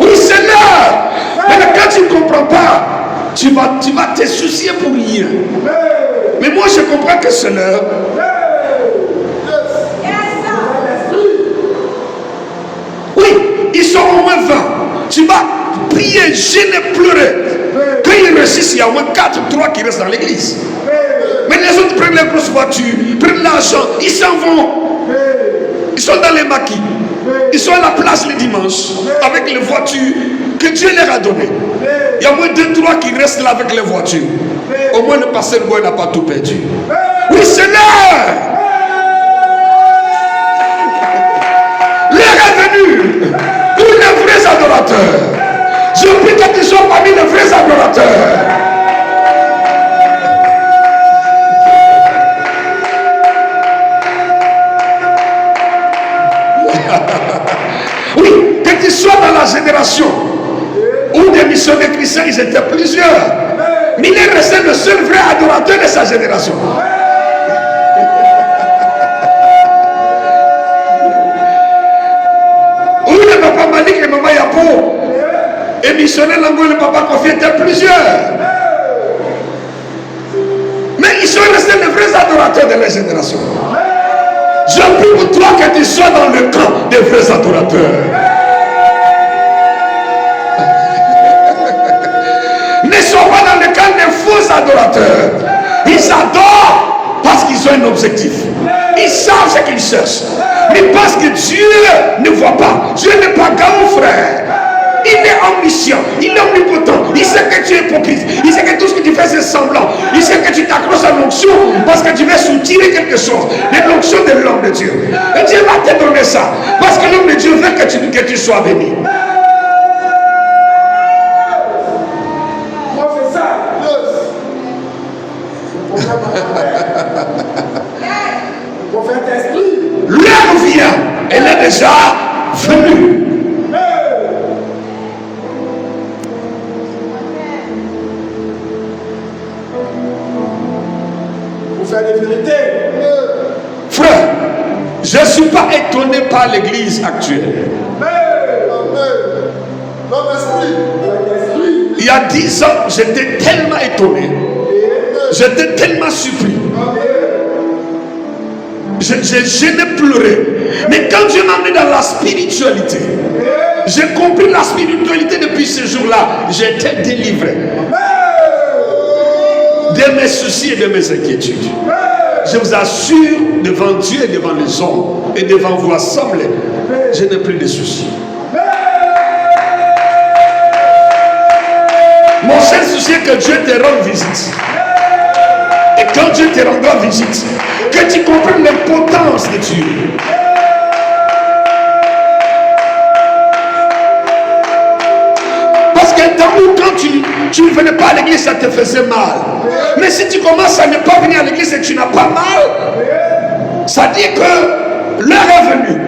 Oui, c'est là. Mais quand tu ne comprends pas, tu vas te soucier pour rien. Mais moi, je comprends que c'est l'heure. Oui, ils sont au moins 20. Tu vas prier, gêner, pleurer. Quand ils réussissent, il y a au moins 4 ou 3 qui restent dans l'église. Mais les autres prennent les grosses voitures, prennent l'argent, ils s'en vont. Ils sont dans les maquis. Ils sont à la place le dimanche avec les voitures que Dieu leur a données. Il y a au moins 2-3 qui restent là avec les voitures. Au moins le pasteur Boy n'a pas tout perdu. Oui, c'est l'heure. L'heure est venue pour les vrais adorateurs. Je prie que tu sois parmi les vrais adorateurs. Oui, que tu sois dans la génération où des missionnaires chrétiens, ils étaient plusieurs. Mais il est resté le seul vrai adorateur de sa génération. Où le papa Malik et maman Yapo et missionnaire Lango et le papa Kofi étaient plusieurs. Mais ils sont restés les vrais adorateurs de la génération. Je prie pour toi que tu sois dans le camp des vrais adorateurs. Ne sois pas dans le camp des faux adorateurs. Ils adorent parce qu'ils ont un objectif. Ils savent ce qu'ils cherchent. Mais parce que Dieu ne voit pas. Dieu n'est pas grand frère. Il est omniscient, il est omnipotent. Il sait que tu es hypocrite. Il sait que tout ce que tu fais c'est semblant. Il sait que tu t'accroches à l'onction parce que tu veux soutirer quelque chose. De l'onction de l'homme de Dieu. Et Dieu va te donner ça. Parce que l'homme de Dieu veut que tu sois béni. Le prophète esprit. L'heure vient, elle est déjà venue. Pour faire des vérités. Frère, je ne suis pas étonné par l'église actuelle. L'homme esprit. Il y a 10 ans, j'étais tellement étonné. J'étais tellement surpris. Je n'ai pleuré. Mais quand Dieu m'a amené dans la spiritualité, j'ai compris la spiritualité depuis ce jour-là. J'étais délivré de mes soucis et de mes inquiétudes. Je vous assure, devant Dieu et devant les hommes et devant vous assemblés, je n'ai plus de soucis. Mon seul souci est que Dieu te rende visite. Et quand Dieu te rendra visite, que tu comprennes l'importance de Dieu. Parce qu'un temps où quand tu ne venais pas à l'église, ça te faisait mal. Mais si tu commences à ne pas venir à l'église et que tu n'as pas mal, ça dit que l'heure est venue.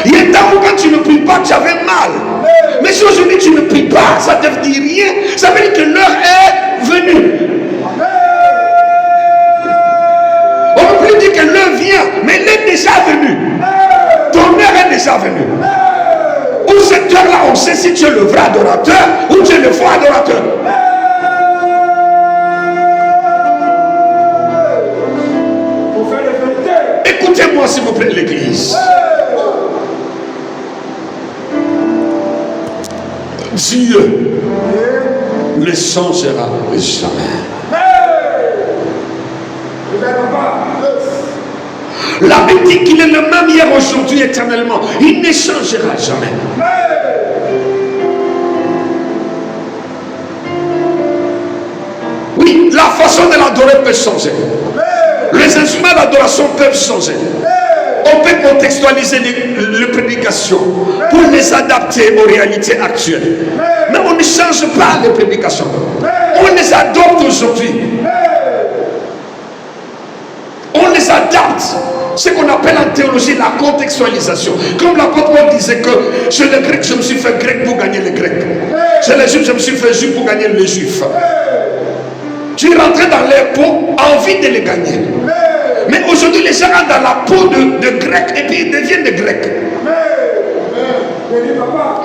Il y a un temps où quand tu ne pries pas, tu avais mal. Mais si aujourd'hui tu ne pries pas, ça ne te dit rien. Ça veut dire que l'heure est venue. On ne peut plus dire que l'heure vient, mais elle est déjà venue. Ton heure est déjà venue. Ou cette heure-là, on sait si tu es le vrai adorateur ou tu es le faux adorateur. Écoutez-moi s'il vous plaît l'église. Dieu ne changera jamais. La Bible dit qu'il est le même hier, aujourd'hui, éternellement. Il ne changera jamais. Oui, la façon de l'adorer peut changer. Les instruments d'adoration peuvent changer. On peut contextualiser les prédications pour les adapter aux réalités actuelles. Mais on ne change pas les prédications. On les adopte aujourd'hui. On les adapte. Ce qu'on appelle en théologie la contextualisation. Comme l'apôtre Paul disait que chez les Grecs, je me suis fait grec pour gagner les Grecs. Chez les Juifs, je me suis fait juif pour gagner les Juifs. Tu rentrais dans leur peau, envie de les gagner. Mais aujourd'hui, les gens rentrent dans la peau de Grecs et puis ils deviennent des Grecs.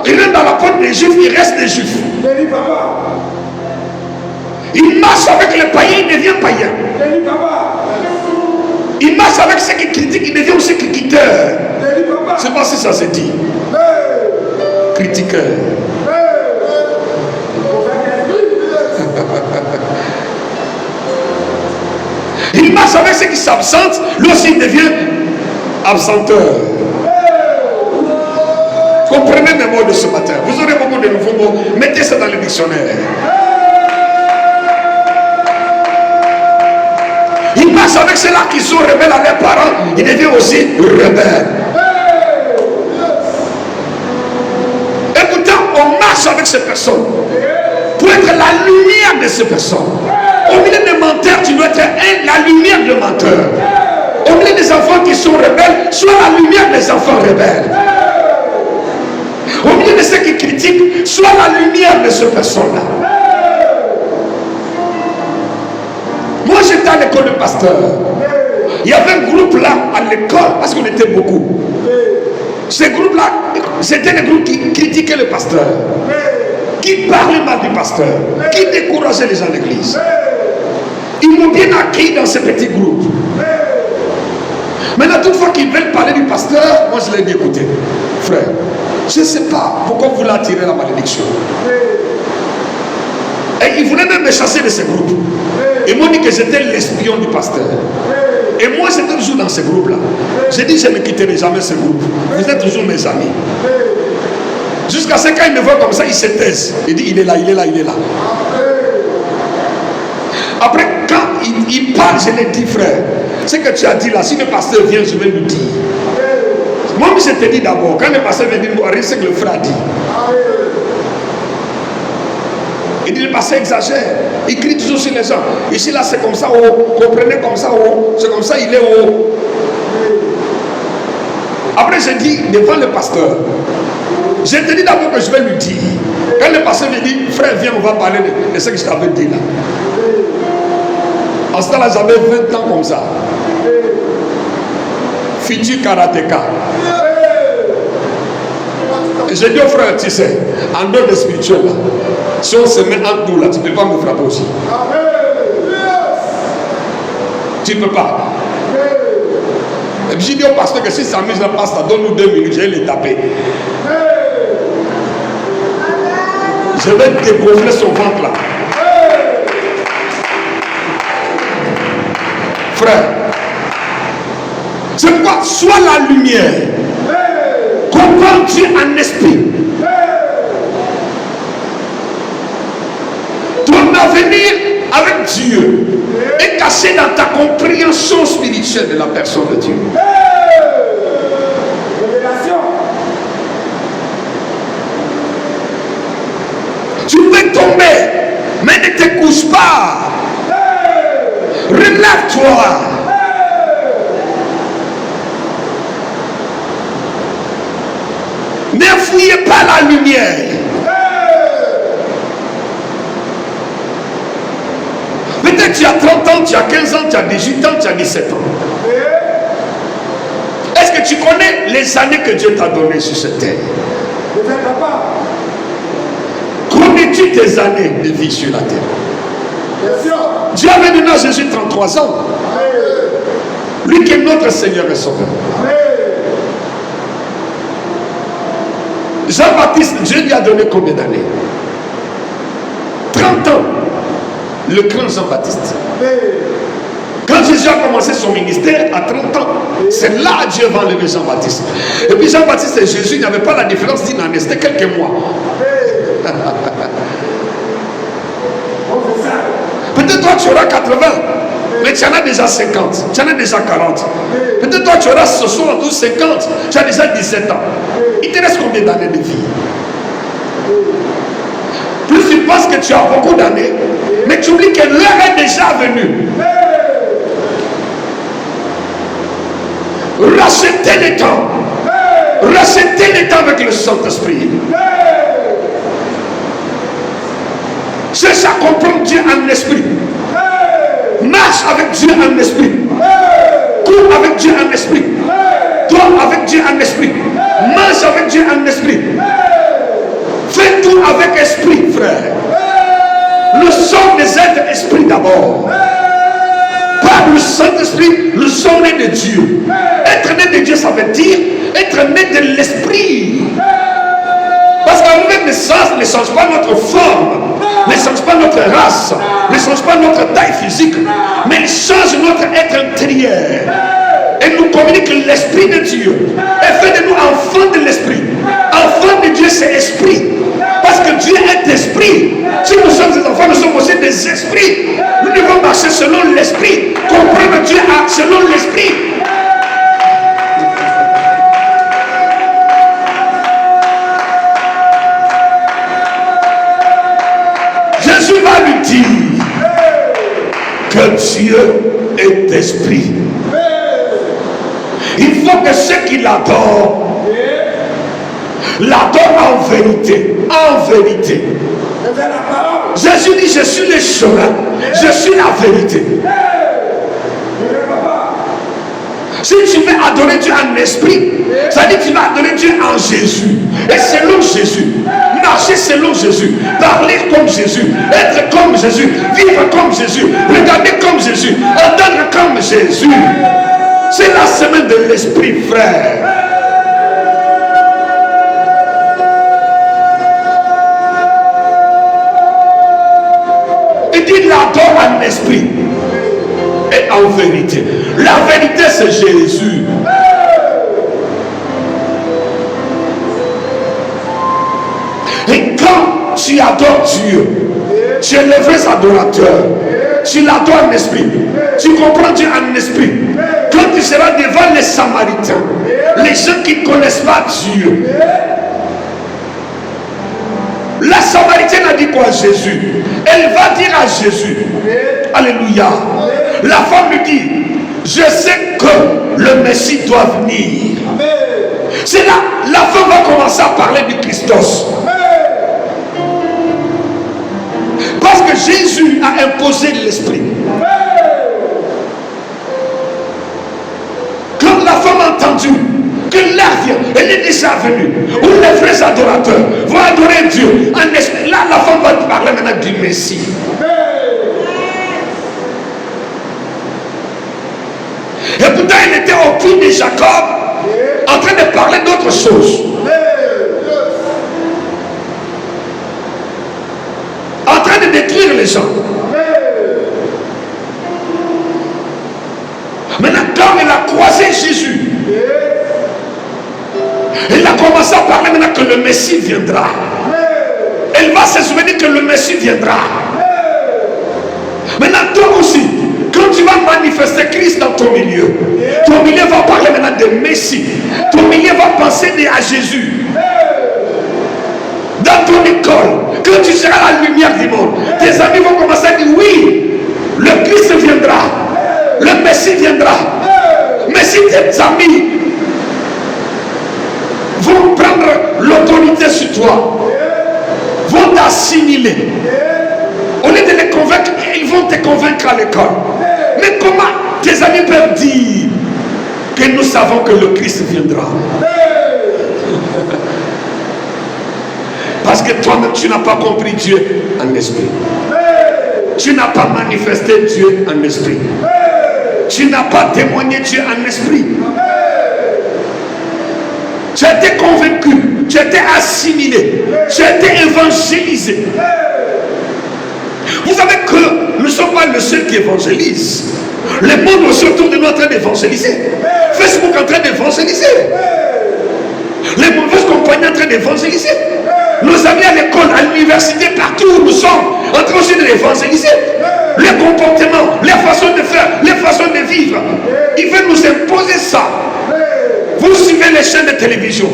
Ils rentrent dans la peau des Juifs, ils restent des Juifs. Ils marchent avec les païens, ils deviennent païens. Ils marchent avec ceux qui critiquent, ils deviennent aussi critiqueurs. Je ne sais pas si ça se dit. Critiqueurs. Il marche avec ceux qui s'absentent, lui aussi il devient absenteur. Comprenez mes mots de ce matin. Vous aurez beaucoup de nouveaux mots. Mettez ça dans le dictionnaire. Il marche avec ceux-là qui sont rebelles à leurs parents. Il devient aussi rebelle. Et pourtant, on marche avec ces personnes pour être la lumière de ces personnes. Au milieu des menteurs, tu dois être la lumière de menteurs. Au milieu des enfants qui sont rebelles, sois la lumière des enfants rebelles. Au milieu de ceux qui critiquent, sois la lumière de ces personnes-là. Moi, j'étais à l'école de pasteur. Il y avait un groupe là à l'école, parce qu'on était beaucoup. Ces groupes-là, c'était les groupes qui critiquaient le pasteur, qui parlaient mal du pasteur, qui décourageaient les gens de l'église. Ils m'ont bien accueilli dans ces petits groupes. Maintenant, toute fois qu'ils veulent parler du pasteur, moi je l'ai dit, écoutez, frère, je ne sais pas pourquoi vous voulez attirer la malédiction. Et ils voulaient même me chasser de ces groupes. Ils m'ont dit que j'étais l'espion du pasteur. Et moi j'étais toujours dans ces groupes-là. J'ai dit, je ne quitterai jamais ce groupe. Vous êtes toujours mes amis. Jusqu'à ce quand ils me voient comme ça, ils se taisent. Ils disent, il est là, il est là, il est là. Après, quand il parle, je l'ai dit, frère, ce que tu as dit là, si le pasteur vient, je vais lui dire. Moi, je te dis d'abord, quand le pasteur vient dire, c'est ce que le frère a dit. Il dit le pasteur exagère. Il crie toujours sur les gens. Ici, là, c'est comme ça, oh. Comprenez comme ça, oh. C'est comme ça, il est oh. Après, j'ai dit devant le pasteur, j'ai dit d'abord que je vais lui dire. Quand le pasteur me dit, frère, viens, on va parler de ce que je t'avais dit là. En ce temps-là, j'avais 20 ans comme ça. Futur karatéka. Et j'ai dit au frère, tu sais, en dehors de spirituel là, si on se met en nous là, tu ne peux pas me frapper aussi. Tu ne peux pas. Et puis j'ai dit au pasteur que si ça mise la passe, donne-nous 2 minutes, je vais les taper. Je vais découvrir son ventre là. Frère, c'est pourquoi sois la lumière. Comprends Dieu en esprit. Ton avenir avec Dieu est caché dans ta compréhension spirituelle de la personne de Dieu. Tu peux tomber, mais ne te couche pas. Relève-toi. Ne fouillez pas la lumière. Peut-être tu as 30 ans, tu as 15 ans, tu as 18 ans, tu as 17 ans. Est-ce que tu connais les années que Dieu t'a données sur cette terre? Connais-tu tes années de vie sur la terre? Dieu avait donné à Jésus 33 ans. Lui qui est notre Seigneur et Sauveur. Jean-Baptiste, Dieu lui a donné combien d'années? 30 ans. Le grand Jean-Baptiste. Quand Jésus a commencé son ministère à 30 ans, c'est là que Dieu va enlever Jean-Baptiste. Et puis Jean-Baptiste et Jésus n'avaient pas la différence d'une année, c'était quelques mois. Peut-être toi tu auras 80, mais tu en as déjà 50, tu en as déjà 40. Peut-être toi tu auras 72, 50, tu as déjà 17 ans. Il te reste combien d'années de vie? Plus tu penses que tu as beaucoup d'années, mais tu oublies que l'heure est déjà venue. Rachetez les temps. Rachetez les temps avec le Saint-Esprit. Cherche à comprendre Dieu en esprit. Marche avec Dieu en esprit. Cours avec Dieu en esprit. Dors avec Dieu en esprit. Marche avec Dieu en esprit. Fais tout avec esprit, frère. Nous sommes des êtres esprits d'abord. Par le Saint-Esprit, nous sommes nés de Dieu. Être né de Dieu, ça veut dire être né de l'esprit. Parce qu'en nouvelle naissance ne change pas notre forme, ne change pas notre race, ne change pas notre taille physique, mais il change notre être intérieur. Et nous communique l'esprit de Dieu. Et fait de nous enfants de l'esprit. Enfants de Dieu, c'est esprit. Parce que Dieu est esprit. Si nous sommes des enfants, nous sommes aussi des esprits. Nous devons marcher selon l'esprit. Comprendre Dieu selon l'esprit. Jésus va lui dire que Dieu est esprit. Il faut que ceux qui l'adorent l'adorent en vérité. En vérité. Jésus dit, je suis le chemin, je suis la vérité. Si tu veux adorer Dieu en esprit, ça veut dire que tu vas adorer Dieu en Jésus. Et selon Jésus, marcher selon Jésus, parler comme Jésus, être comme Jésus, vivre comme Jésus, regarder comme Jésus, entendre comme Jésus. C'est la semaine de l'esprit, frère. Il dit l'adore en esprit et en vérité. La vérité, c'est Jésus. Et quand tu adores Dieu, tu es le vrai adorateur. Tu l'adores en esprit. Tu comprends Dieu en esprit. Quand tu seras devant les Samaritains, les gens qui ne connaissent pas Dieu, La Samaritaine a dit quoi à Jésus? Elle va dire à Jésus, alléluia. La femme lui dit, je sais que le Messie doit venir. C'est là, la femme va commencer à parler du Christos. Parce que Jésus a imposé l'esprit. Quand la femme a entendu que l'heure vient, elle est déjà venue, où les vrais adorateurs vont adorer Dieu en esprit. Là, la femme va parler maintenant du Messie. Et pourtant, elle était au pied de Jacob, en train de parler d'autre chose. En train de détruire les gens. Maintenant, quand elle a croisé Jésus, elle a commencé à parler maintenant que le Messie viendra. Elle va se souvenir que le Messie viendra. Maintenant, toi aussi, quand tu vas manifester Christ dans ton milieu va parler maintenant de Messie. Ton milieu va penser à Jésus. Dans ton école, quand tu seras la lumière du monde, tes amis vont commencer à dire oui, le Christ viendra, le Messie viendra. Mais si tes amis vont prendre l'autorité sur toi, vont t'assimiler, au lieu de les convaincre, ils vont te convaincre à l'école. Mais comment tes amis peuvent dire que nous savons que le Christ viendra? Parce que toi-même tu n'as pas compris Dieu en esprit. Tu n'as pas manifesté Dieu en esprit. Tu n'as pas témoigné Dieu en esprit. Tu as été convaincu, tu as été assimilé, tu as été évangélisé. Vous savez que nous ne sommes pas le seul qui évangélise. Le monde aussi autour de nous est en train d'évangéliser. Facebook est en train d'évangéliser. Les mauvaises compagnies en train d'évangéliser. Nos amis à l'école, à l'université, partout où nous sommes, en train aussi d'évangéliser. Les comportements, les façons de faire, les façons de vivre. Il veut nous imposer ça. Vous suivez les chaînes de télévision,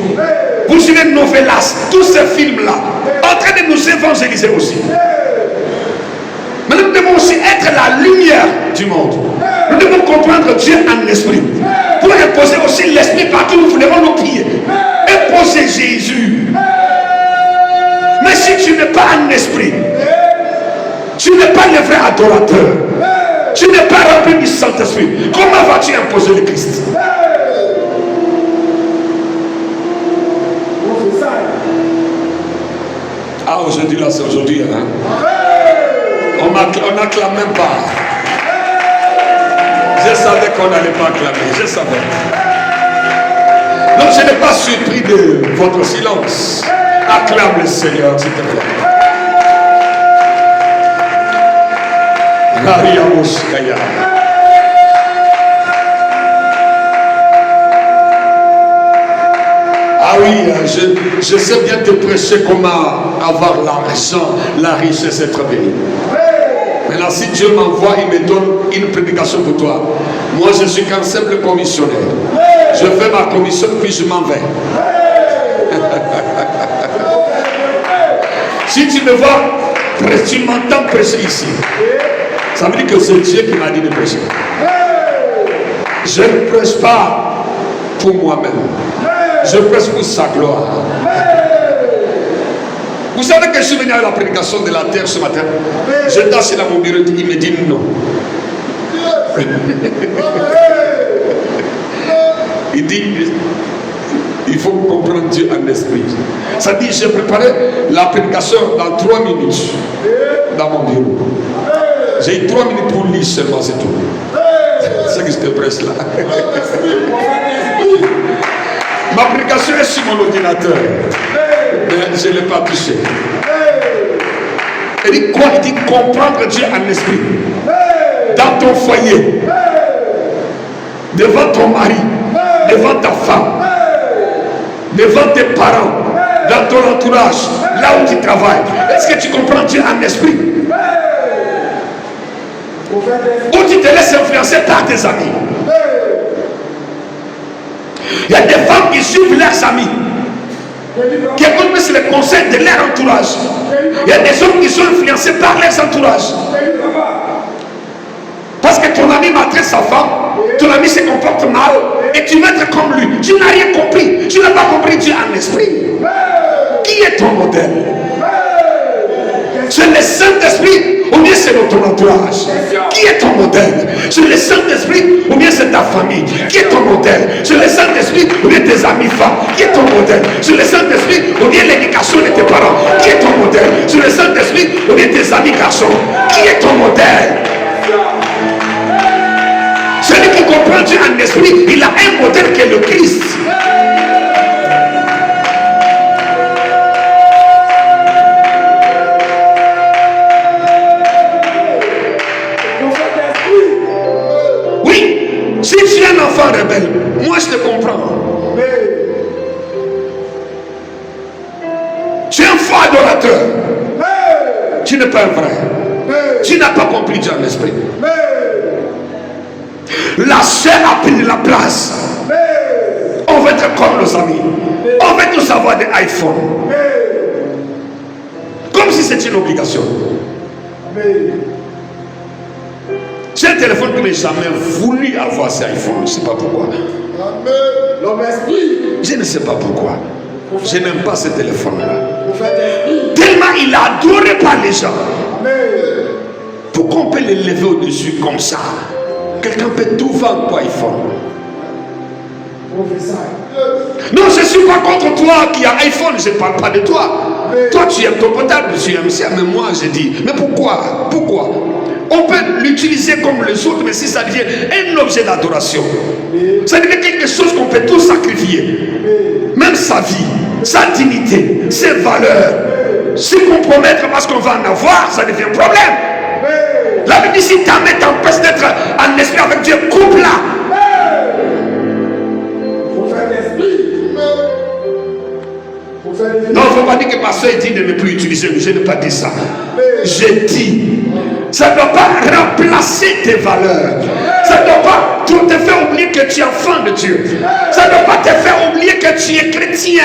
vous suivez Novelas, tous ces films-là, en train de nous évangéliser aussi. Mais nous devons aussi être la lumière du monde. Nous devons comprendre Dieu en esprit. Pour imposer aussi l'esprit partout où nous voulons nos pieds. Imposer Jésus. Mais si tu n'es pas en esprit, tu n'es pas le vrai adorateur, tu n'es pas rempli du Saint-Esprit, comment vas-tu imposer le Christ? Ah, aujourd'hui, là, c'est aujourd'hui. Hein? On n'acclame même pas. Je savais qu'on n'allait pas acclamer. Je savais. Donc, je n'ai pas surpris de votre silence. Acclame le Seigneur, s'il te plaît. Ah oui, je sais bien te prêcher comment avoir l'argent, la richesse, être béni. Maintenant, si Dieu m'envoie, il me donne une prédication pour toi. Moi, je suis qu'un simple commissionnaire. Je fais ma commission, puis je m'en vais. Si tu me vois, tu m'entends prêcher ici. Ça veut dire que c'est Dieu qui m'a dit de prêcher. Je ne prêche pas pour moi-même. Je prêche pour sa gloire. Vous savez que je suis venu à la prédication de la terre ce matin. Je danse dans mon bureau, il me dit non. Il dit, il faut comprendre Dieu en esprit. Ça dit, j'ai préparé la prédication dans 3 minutes dans mon bureau. J'ai eu 3 minutes pour lire seulement, c'est tout. C'est ce que je te presse là. Ma prédication est sur mon ordinateur. Mais je ne l'ai pas touché. Il dit quoi? Il dit comprendre Dieu en esprit. Dans ton foyer. Devant ton mari. Devant ta femme. Devant tes parents. Dans ton entourage. Là où tu travailles. Est-ce que tu comprends Dieu en esprit? Ou tu te laisses influencer par tes amis? Il y a des femmes qui suivent leurs amis, qui écoutent les conseils de leur entourage. Il y a des hommes qui sont influencés par leurs entourages. Parce que ton ami maltraite sa femme, ton ami se comporte mal, et tu veux être comme lui. Tu n'as rien compris. Tu n'as pas compris Dieu en esprit. Qui est ton modèle? C'est le Saint-Esprit ou bien c'est ton entourage? Qui est ton modèle? C'est le Saint-Esprit ou bien c'est ta famille? Qui est ton modèle? C'est le Saint-Esprit ou bien tes amis femmes? Qui est ton modèle? C'est le Saint-Esprit ou bien l'éducation de tes parents? Qui est ton modèle? C'est le Saint-Esprit ou bien tes amis garçons? Qui est ton modèle? Celui qui comprend Dieu en esprit, il a un modèle qui est le Christ. Oui, si tu es un enfant rebelle, moi je te comprends. Tu es un faux adorateur. Tu n'es pas vrai. Tu n'as pas compris Dieu en esprit. La chair a pris la place. On veut être comme nos amis. On veut tous avoir des iPhones. Comme si c'était une obligation. J'ai un téléphone que je n'ai jamais voulu avoir, ces iPhones. Je ne sais pas pourquoi. Je ne sais pas pourquoi. Je n'aime pas ce téléphone-là. Tellement il est adoré par les gens. Pourquoi on peut l'élever au-dessus comme ça? Quelqu'un peut tout vendre pour iPhone. Non, je ne suis pas contre toi qui a iPhone, je ne parle pas de toi. Toi, tu aimes ton portable, tu aimes ça, mais moi, je dis, mais pourquoi? Pourquoi? On peut l'utiliser comme les autres, mais si ça devient un objet d'adoration, ça devient quelque chose qu'on peut tout sacrifier. Même sa vie, sa dignité, ses valeurs, se compromettre parce qu'on va en avoir, ça devient un problème. La Bible dit, si ta main t'empêche d'être en esprit avec Dieu, coupe-la. Non, il ne faut pas dire que pasteur dit de ne plus utiliser. Je n'ai pas dit ça. J'ai dit, ça ne doit pas remplacer tes valeurs. Ça ne doit pas te faire oublier que tu es enfant de Dieu. Ça ne doit pas te faire oublier que tu es chrétien.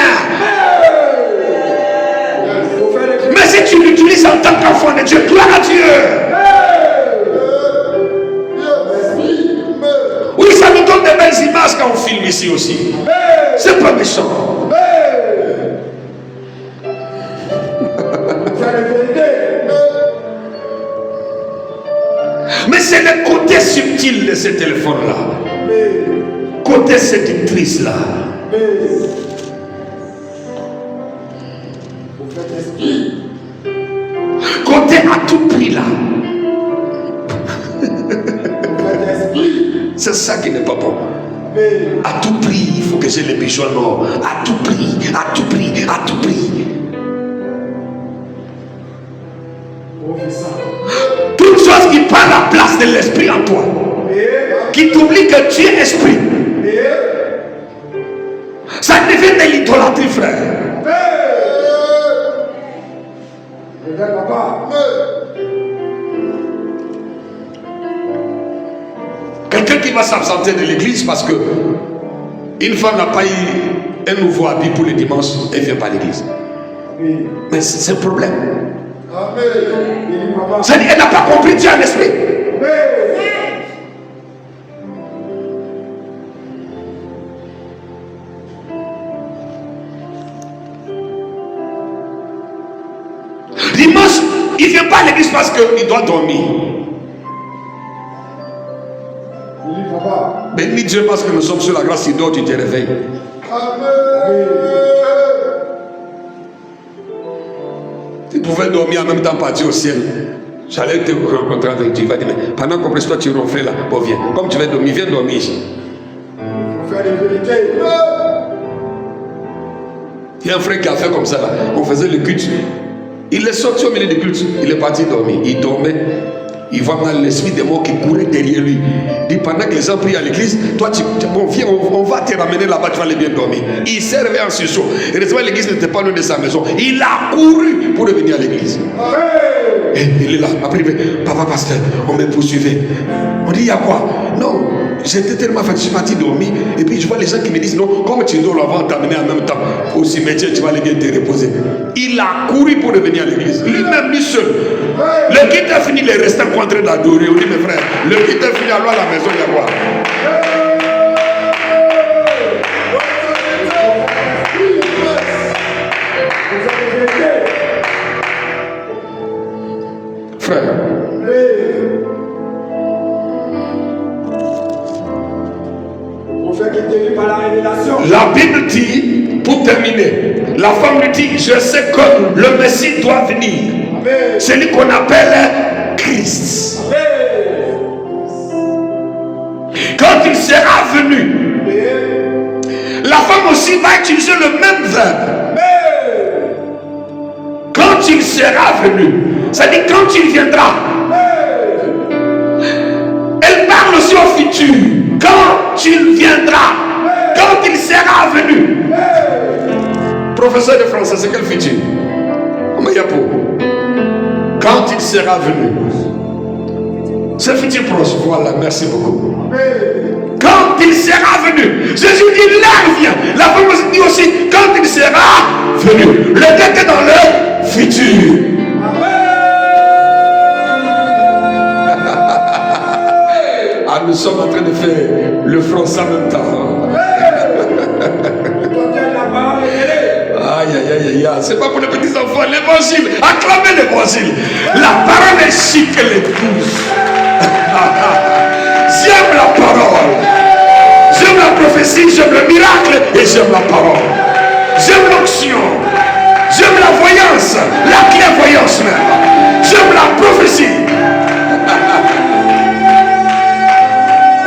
Mais si tu l'utilises en tant qu'enfant de Dieu, gloire à Dieu. Oui, ça nous donne de belles images quand on filme ici aussi. C'est pas méchant. Mais c'est le côté subtil de ce téléphone-là. Côté séductrice-là. Côté à tout prix là. C'est ça qui n'est pas bon. À tout prix, il faut que j'ai les bijoux en or. À tout prix, à tout prix, à tout prix. Toute chose qui prend la place de l'esprit en toi, qui t'oublie que tu es esprit, ça devient de l'idolâtrie, frère. Quelqu'un qui va s'absenter de l'église parce que une femme n'a pas eu un nouveau habit pour le dimanche, elle ne vient pas à l'église. Mais c'est un problème. C'est-à-dire qu'elle n'a pas compris Dieu en esprit. Dimanche, il ne vient pas à l'église parce qu'il doit dormir. Bénis Dieu parce que nous sommes sur la grâce, il dort, tu te réveilles. Tu pouvais dormir en même temps partir au ciel. J'allais te rencontrer avec Dieu. Il va dire, mais pendant qu'on presse toi, tu ronflais là. Bon, viens. Comme tu vas dormir, viens dormir ici. Il y a un frère qui a fait comme ça là. On faisait le culte. Il est sorti au milieu du culte. Il est parti dormir. Il dormait. il voit mal l'esprit des morts qui courait derrière lui. Il dit, pendant que les gens prient à l'église, toi, bon, viens, on va te ramener là-bas, tu vas aller bien dormir. Il s'est réveillé en sursaut. Heureusement, l'église n'était pas loin de sa maison. Il a couru pour revenir à l'église. Et il est là. Après, il dit, papa pasteur, on me poursuivait. On dit, il y a quoi? Non, j'étais tellement fatigué, je suis parti dormir. Et puis, je vois les gens qui me disent, non, comme tu dors, on va t'amener en même temps au cimetière, tu vas aller bien te reposer. Il a couru pour revenir à l'église. Lui-même, lui seul. Le guide a fini, les restants en train d'adorer. On dit, mes frères, le guide a fini, alors à la maison, il y a quoi? Frère, par la révélation. La Bible dit, pour terminer, la femme lui dit, je sais que le Messie doit venir. Celui qu'on appelle Christ. Quand il sera venu, la femme aussi va utiliser le même verbe. Quand il sera venu, c'est-à-dire quand il viendra. Elle parle aussi au futur. Quand il viendra, quand il sera venu. Professeur de français, c'est quel futur? Comment il y a pour? Quand il sera venu. C'est futur proche. Voilà, merci beaucoup. Quand il sera venu. Jésus dit, l'heure vient. La femme dit aussi, quand il sera venu. Le temps est dans le futur. Ah, nous sommes en train de faire le français en même temps. Aïe, aïe, aïe, aïe. C'est pas pour les petits enfants. L'évangile. Acclamez l'évangile. La parole est chic, elle est douce. J'aime la parole. J'aime la prophétie, j'aime le miracle et j'aime la parole. J'aime l'onction. J'aime la voyance, la clairvoyance même. J'aime la prophétie.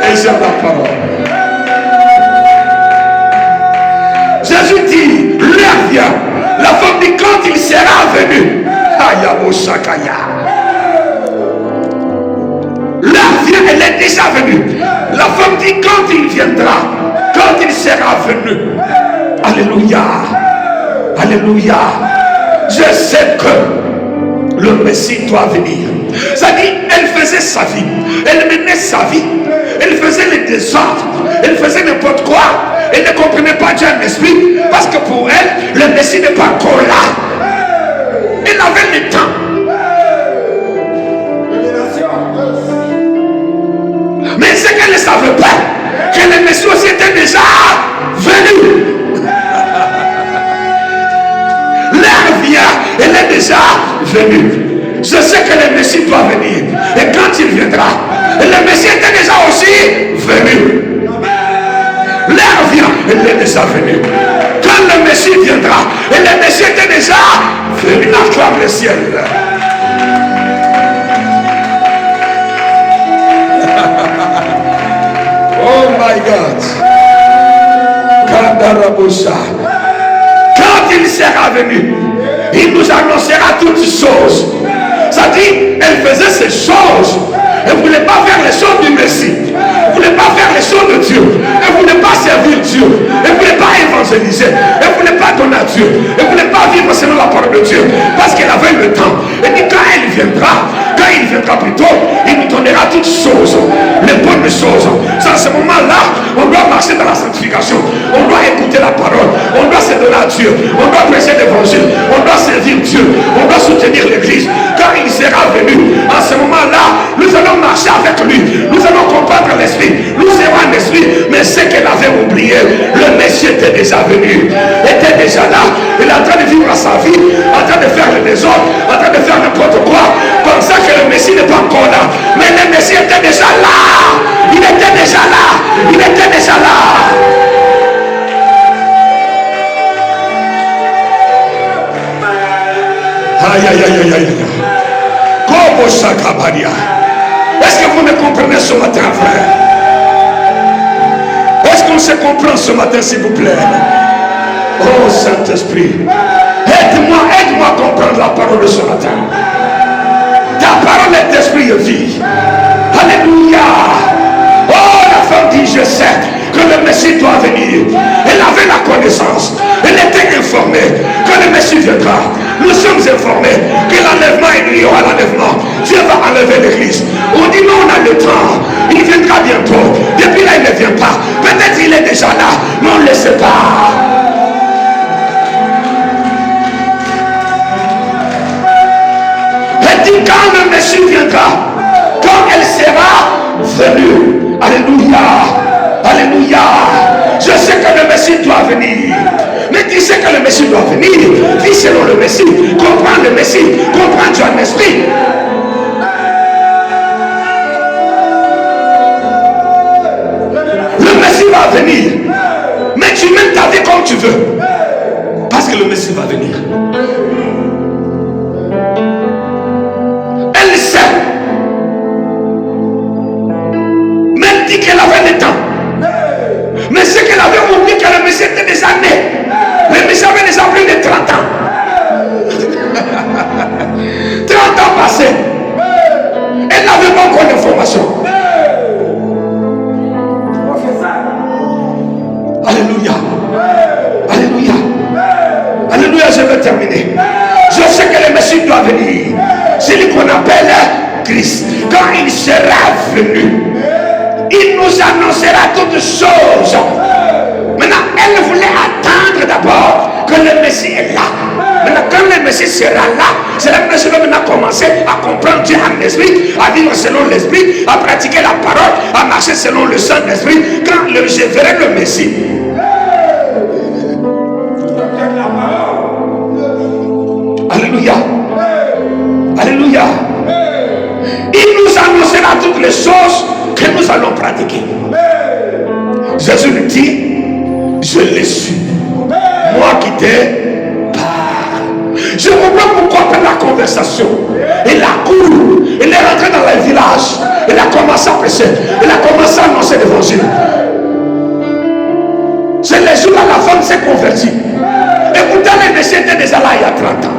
Et j'aime la parole. Jésus dit, l'heure vient. La femme dit, quand il sera venu. L'heure vient, elle est déjà venue. La femme dit, quand il viendra. Quand il sera venu. Alléluia. Alléluia. Je sais que le Messie doit venir. Ça dit, elle faisait sa vie. Elle menait sa vie. Elle faisait les désordres. Elle faisait n'importe quoi. Elle ne comprenait pas Dieu en esprit. Parce que pour elle, le Messie n'est pas encore là. Elle avait le temps. Mais ce qu'elle ne savait pas, que le Messie aussi était déjà venu. L'heure vient, elle est déjà venue. Je sais que le Messie doit venir. Et quand il viendra, le Messie était déjà aussi venu. L'heure vient, elle est déjà venue. Quand le Messie viendra, et le Messie était déjà venu. Acclame le ciel. Oh my God. Quand il sera venu, il nous annoncera toutes choses. Ça dit, elle faisait ces choses. Elle ne voulait pas faire les choses du Messie. Elle ne voulait pas faire les choses de Dieu. Elle ne voulait pas servir Dieu. Elle ne voulait pas évangéliser. Elle ne voulait pas donner à Dieu. Elle ne voulait pas vivre selon la parole de Dieu. Parce qu'elle avait le temps. Et dit, quand il viendra plutôt, il nous donnera toutes choses. Les bonnes choses. C'est à ce moment-là, on doit marcher dans la sanctification. On doit écouter la parole. On doit se donner à Dieu. On doit prêcher l'évangile. On doit servir Dieu. On doit soutenir l'église. Quand il sera venu, à ce moment-là, nous allons marcher avec lui. Nous allons comprendre l'esprit. Nous serons en esprit. Mais ce qu'elle avait oublié, le Messie était déjà venu. Était déjà là. Il est en train de vivre sa vie. En train de faire le désordre. En train de faire n'importe quoi. Comme ça que le Messie n'est pas encore là. Mais le Messie était déjà là. Il était déjà là. Il était déjà là. Aïe, aïe, aïe, aïe, aïe. Est-ce que vous me comprenez ce matin, frère? Est-ce qu'on se comprend ce matin, s'il vous plaît? Oh Saint-Esprit, aide-moi à comprendre la parole de ce matin. Ta parole est d'esprit et vie. déjà là. Non, laissez pas. Elle dit quand le Messie viendra, quand elle sera venue. Alléluia. Alléluia. Je sais que le Messie doit venir. Mais tu sais que le Messie doit venir. Vis selon le Messie. Comprends le Messie. Comprends Dieu en esprit. Le Messie va venir. Mais tu mènes ta vie comme tu veux. Parce que le Messie va venir. Elle sait. Même dit qu'elle avait le temps. Mais c'est qu'elle avait oublié que le Messie était déjà né. Le Messie avait déjà plus de 30 ans. 30 ans passés. Elle n'avait pas encore d'informations. Alléluia. Alléluia. Alléluia, je vais terminer. Je sais que le Messie doit venir. C'est lui qu'on appelle Christ. Quand il sera venu, il nous annoncera toutes choses. Maintenant, elle voulait attendre d'abord que le Messie est là. Maintenant, quand le Messie sera là, c'est là que nous allons maintenant commencer à comprendre Dieu en esprit, à vivre selon l'esprit, à pratiquer la parole, à marcher selon le Saint-Esprit. Quand je verrai le Messie. Alléluia. Alléluia. Il nous annoncera toutes les choses que nous allons pratiquer. Jésus nous dit, je l'ai su. Moi qui t'ai parlé. Je comprends pourquoi après la conversation, il a couru, il est rentré dans le village, il a commencé à prêcher, il a commencé à annoncer l'évangile. C'est les jours où la femme s'est convertie. Et pourtant les messieurs étaient déjà là il y a 30 ans.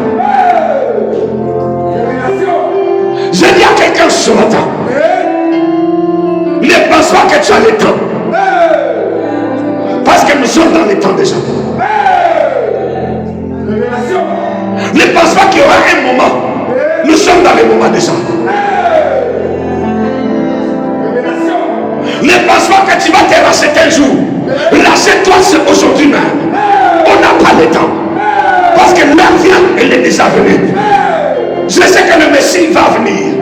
Je dis à quelqu'un ce matin, ne pense pas que tu as le temps. Parce que nous sommes dans les temps déjà. Ne pense pas qu'il y aura un moment. Nous sommes dans les moments déjà. Ne pense pas que tu vas te racheter un jour. Rachète-toi aujourd'hui même. On n'a pas le temps. Parce que l'heure vient, elle est déjà venue. Je sais que le Messie va venir.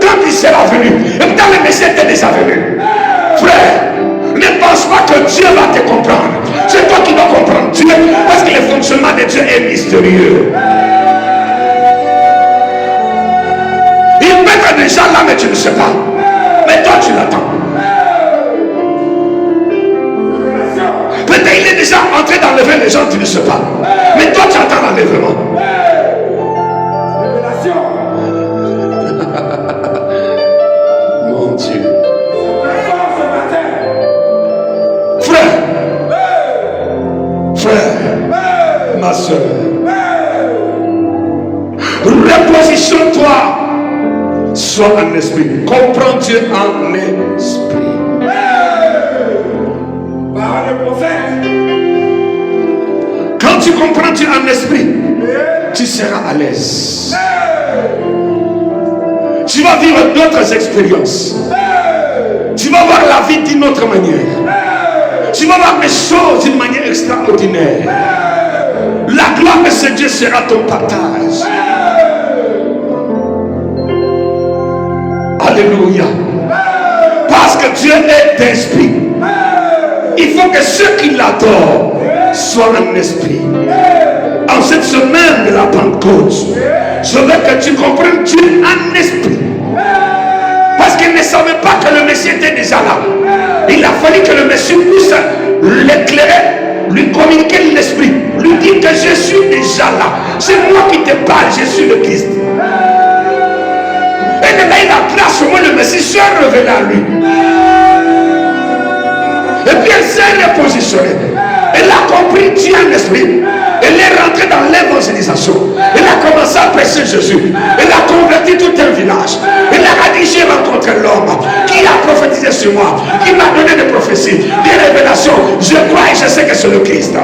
Quand il sera venu, et quand le Messie était déjà venu, frère, ne pense pas que Dieu va te comprendre. C'est toi qui dois comprendre Dieu, parce que le fonctionnement de Dieu est mystérieux. Il peut être déjà là, mais tu ne sais pas. Mais toi, tu l'attends. Peut-être il est déjà entré d'enlever les gens, tu ne sais pas. Mais toi, tu attends l'enlèvement. Mon Dieu. Frère, ma soeur, repositionne-toi. Sois en esprit. Comprends Dieu en esprit. Parole de prophète. Quand tu comprends Dieu en esprit, tu seras à l'aise. Tu vas vivre d'autres expériences. Tu vas voir la vie d'une autre manière. Tu vas voir les choses d'une manière extraordinaire. La gloire de ce Dieu sera ton partage. Alléluia. Parce que Dieu est d'esprit. Il faut que ceux qui l'adorent soient en esprit. En cette semaine de la Pentecôte, je veux que tu comprennes Dieu en esprit. Parce qu'ils ne savaient pas que le Messie était déjà là. Il a fallu que le Messie puisse l'éclairer, lui communiquer l'esprit, lui dire que je suis déjà là. C'est moi qui te parle, je suis le Christ. Et de là, il a place sur moi, le Messie se révèle à lui. Et puis elle s'est repositionnée. Elle a compris Dieu en esprit. Elle est rentrée dans l'évangélisation. Elle a commencé à prêcher Jésus. Elle a converti tout un village. Elle a dit, j'ai rencontré l'homme qui a prophétisé sur moi, qui m'a donné des prophéties, des révélations. Je crois et je sais que c'est le Christ.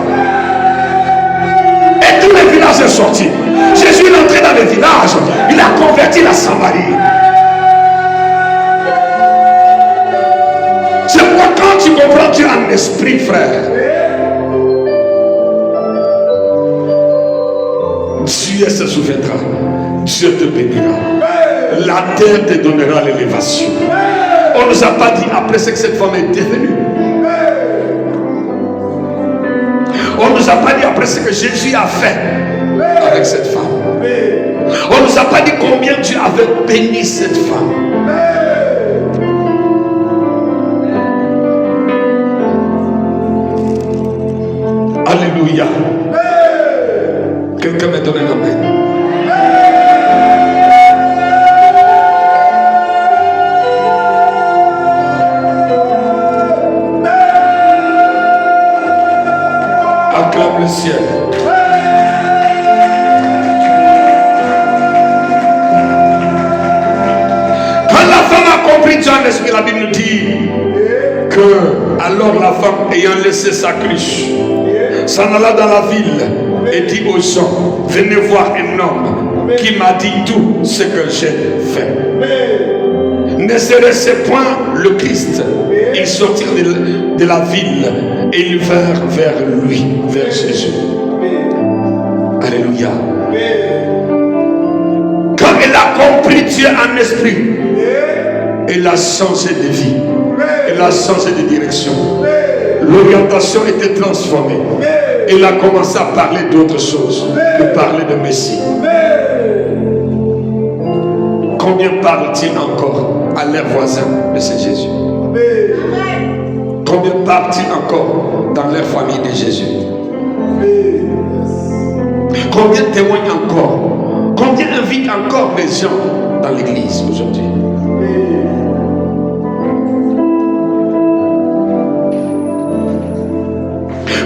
Et tous les villages sont sortis. Jésus est entré dans le village. Il a converti la Samarie. C'est pourquoi quand tu comprends Dieu en esprit, frère, Dieu se souviendra, Dieu te bénira, la terre te donnera l'élévation. On ne nous a pas dit après ce que cette femme est devenue. On ne nous a pas dit après ce que Jésus a fait avec cette femme. On ne nous a pas dit combien Dieu avait béni cette femme. Alléluia. Quelqu'un me donne un amen. Acclame le ciel. Quand la femme a compris Dieu en esprit, la Bible nous dit que alors la femme ayant laissé sa cruche s'en alla dans la ville et dit aux gens, venez voir un homme qui m'a dit tout ce que j'ai fait. Ne serait-ce point le Christ? Ils sortirent de la ville et ils vinrent vers lui, vers Jésus. Alléluia. Quand elle a compris Dieu en esprit, elle a changé de vie, elle a changé de direction. L'orientation était transformée. Elle a commencé à parler d'autre chose, de parler de Messie. Combien parlent-ils encore à leurs voisins de ce Jésus? Combien parlent-ils encore dans leur famille de Jésus? Combien témoignent encore? Combien invitent encore les gens dans l'église aujourd'hui?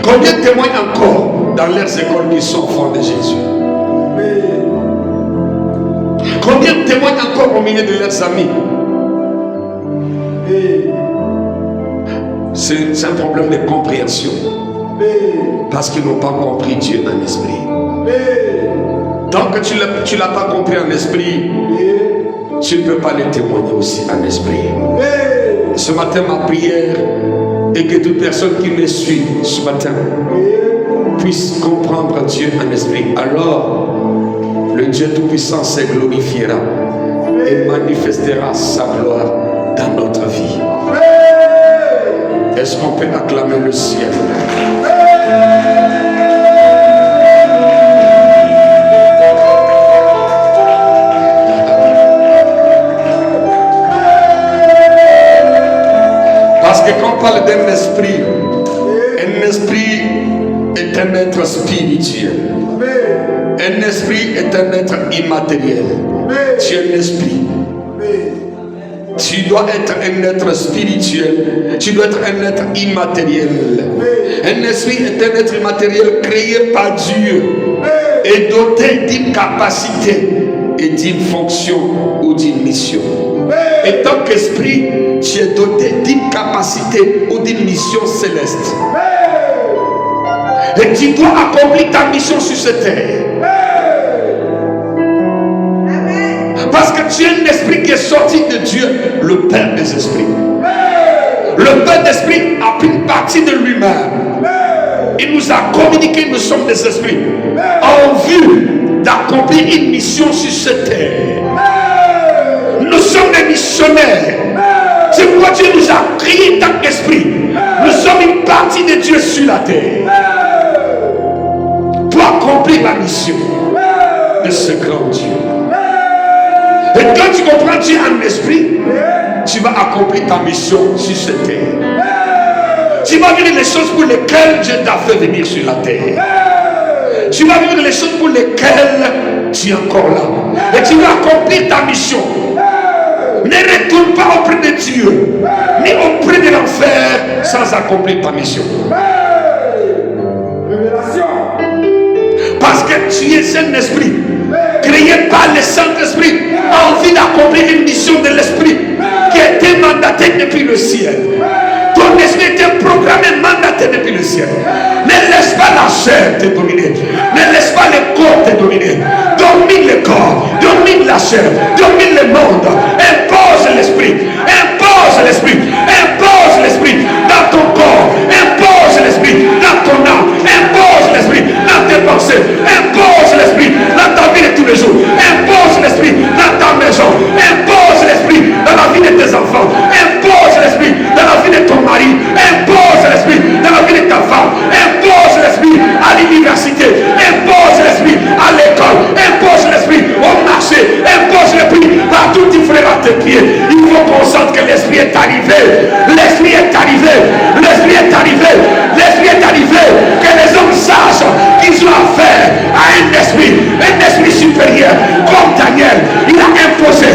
Combien témoignent encore dans leurs écoles qui sont enfants de Jésus? Combien témoignent encore au milieu de leurs amis? C'est un problème de compréhension. Parce qu'ils n'ont pas compris Dieu en esprit. Tant que tu ne l'as pas compris en esprit, tu ne peux pas le témoigner aussi en esprit. Ce matin, ma prière est que toute personne qui me suit ce matin puisse comprendre Dieu en esprit. Alors, le Dieu Tout-Puissant se glorifiera et manifestera sa gloire dans notre vie. Est-ce qu'on peut acclamer le ciel? Parce que quand on parle d'un esprit est un être spirituel. Un esprit est un être immatériel. Tu es un esprit. Tu dois être un être spirituel. Tu dois être un être immatériel. Un esprit est un être immatériel créé par Dieu et doté d'une capacité et d'une fonction ou d'une mission. Et tant qu'esprit, tu es doté d'une capacité ou d'une mission céleste. Et tu dois accomplir ta mission sur cette terre. Parce que tu es un esprit qui est sorti de Dieu, le Père des esprits. Le Père d'esprit a pris une partie de lui-même. Il nous a communiqué, nous sommes des esprits, en vue d'accomplir une mission sur cette terre. Nous sommes des missionnaires. C'est pourquoi Dieu nous a créés tant qu'esprit. Nous sommes une partie de Dieu sur la terre pour accomplir la mission de ce grand Dieu. Et quand tu comprends Dieu en esprit, tu vas accomplir ta mission sur cette terre. Tu vas vivre les choses pour lesquelles Dieu t'a fait venir sur la terre. Tu vas vivre les choses pour lesquelles tu es encore là. Et tu vas accomplir ta mission. Ne retourne pas auprès de Dieu, ni auprès de l'enfer sans accomplir ta mission. Parce que tu es un esprit créé par le Saint-Esprit, envie d'accomplir une mission de l'esprit qui a été mandatée depuis le ciel. Ton esprit était programmé, mandaté depuis le ciel. Ne laisse pas la chair te dominer. Ne laisse pas le corps te dominer. Domine le corps, domine la chair, domine le monde. Impose l'esprit, impose l'esprit, impose l'esprit dans ton corps, impose tes pieds. Il faut qu'on sente que l'Esprit est arrivé. L'Esprit est arrivé. L'Esprit est arrivé. L'Esprit est arrivé. Que les hommes sachent qu'ils ont affaire à un esprit supérieur. Comme Daniel, il a imposé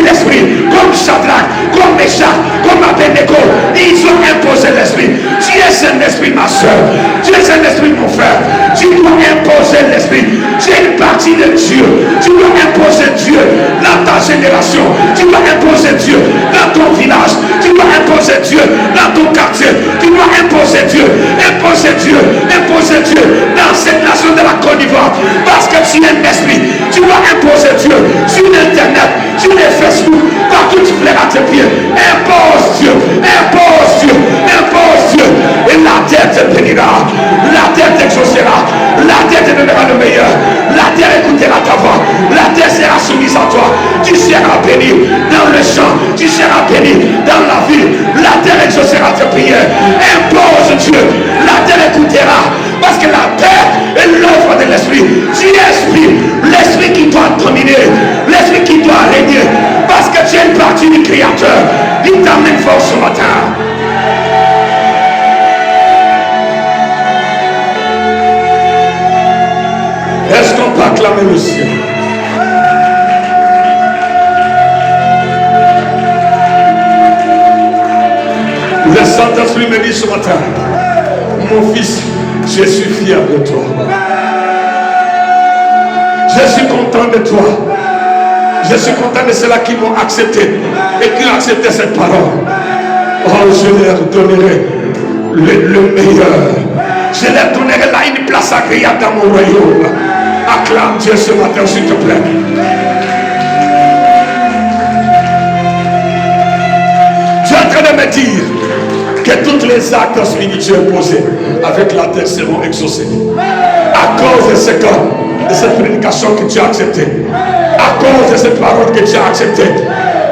l'esprit. Comme Shadrach, comme Meshach, comme Abednego. Ils ont imposé l'esprit. Tu es un esprit, ma soeur. Tu es un esprit, mon frère. Tu dois imposer l'esprit. Tu es une partie de Dieu. Tu dois imposer Dieu dans ta génération. Tu dois imposer Dieu dans ton village. Tu dois imposer Dieu dans ton quartier. Tu dois imposer Dieu. Imposer Dieu. Imposer Dieu dans cette nation de la Côte d'Ivoire. Parce que tu es un esprit. Tu dois imposer Dieu sur Internet, sur les Facebook, partout tu plairas tes pieds. Impose Dieu. Impose Dieu. Impose Dieu. Et la terre te bénira. La terre t'exaucera. La terre te donnera le meilleur. La terre écoutera ta voix. La terre sera soumise à toi. Tu seras béni dans le champ. Tu seras béni dans la ville. La terre exaucera tes prières. Impose Dieu. La terre écoutera. Parce que la terre est l'œuvre de l'esprit. Tu es esprit. L'esprit qui doit dominer. L'esprit qui doit régner. Parce que tu es une partie du Créateur. Il t'amène fort ce matin. Est-ce qu'on peut acclamer le ciel? Le Saint-Esprit me dit ce matin, mon fils, je suis fier de toi. Je suis content de toi. Je suis content de ceux-là qui m'ont accepté et qui ont accepté cette parole. Oh, je leur donnerai le meilleur. Je leur donnerai là une place agréable dans mon royaume. Acclame Dieu ce matin, s'il te plaît. Tu es en train de me dire que tous les actes spirituels posés avec la terre seront exaucés. À cause de cette prédication que tu as acceptée. À cause de cette parole que tu as acceptée.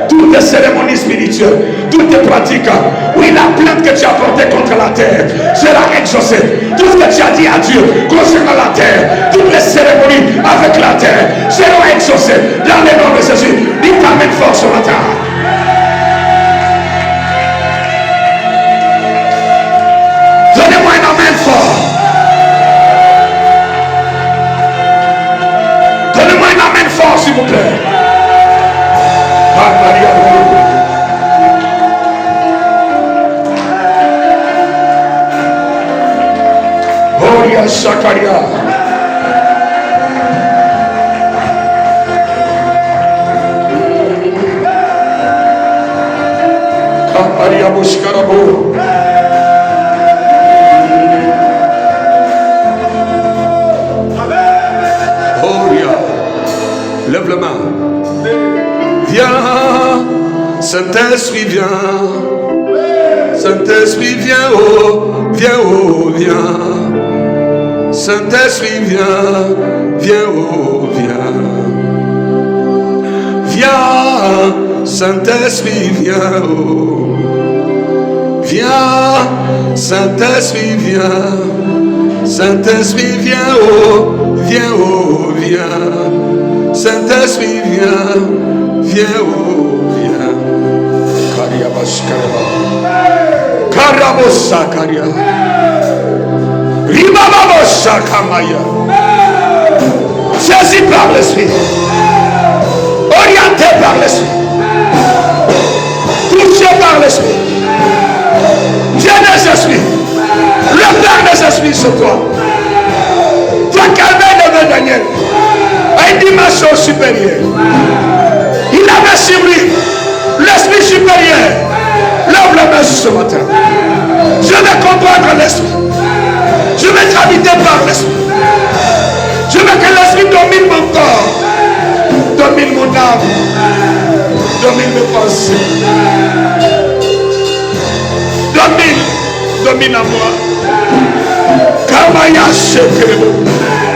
Toutes les cérémonies spirituelles, toutes les pratiques, oui, la plainte que tu as portée contre la terre sera exaucée. Tout ce que tu as dit à Dieu concernant la terre, toutes les cérémonies avec la terre seront exaucées dans le nom de Jésus. Il t'amène fort ce matin. Donnez-moi un amen fort. Donnez-moi un amen fort, s'il vous plaît. Oria Shakaria. Kaparia Bushkarabo. Oria. Lève la main. Viens, Saint-Esprit, viens. Saint-Esprit, viens, oh, viens, oh, viens. Saint-Esprit, viens, viens, oh, viens. Viens, Saint-Esprit, viens, oh. Viens, Saint-Esprit, viens. Saint-Esprit, viens, oh, viens, oh, viens. Saint-Esprit, viens, viens, oh, viens. Karabosa Karia. Ribababosa Kamaya. Saisi par l'esprit. Orienté par l'esprit. Touché par l'esprit. Dieu des esprits. Le Père des esprits sur toi. Tu as calmé devant Daniel. À une dimension supérieure. Il avait sur lui l'esprit supérieur. Lève la main ce matin. Je vais comprendre l'esprit. Je vais être habité par l'esprit. Je veux que l'esprit domine mon corps, domine mon âme, domine mes pensées. Domine à moi. Kamaya Shekerebo.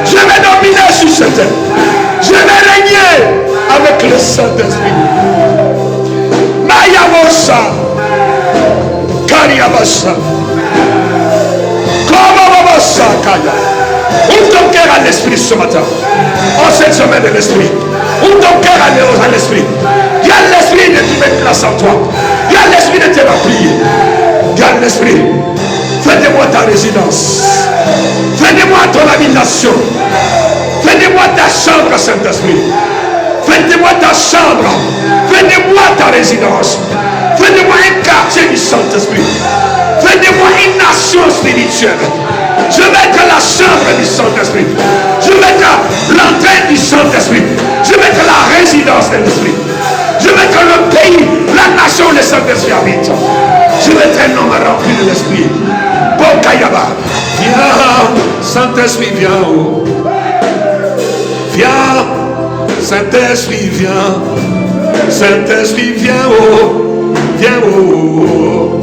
Je vais dominer sur cette terre. Je vais régner avec le Saint-Esprit. Mayamosa. Kariabasa. Komabasa Kaya. Ouvre ton cœur à l'esprit ce matin. En cette semaine de l'esprit. Ouvre ton cœur à l'esprit. Il y a l'esprit l'esprit de toute place en toi. Garde l'esprit de tes prières. Garde l'esprit. Fais de moi ta résidence. Fais de moi ton habitation. Fais de moi ta chambre, Saint-Esprit. Fais de moi ta chambre. Fais de moi ta résidence. Fais de moi un quartier du Saint-Esprit. Fais de moi une nation spirituelle. Je vais être la chambre du Saint-Esprit. Je vais être l'entrée du Saint-Esprit. Je vais être la résidence de l'Esprit. Je vais être le pays, la nation où le Saint-Esprit habite. Je vais être un homme rempli de l'Esprit. Bon Kayaba. Viens, Saint-Esprit, viens. Oh. Viens, Saint-Esprit, viens. Saint-Esprit, viens. Oh. Viens. Oh.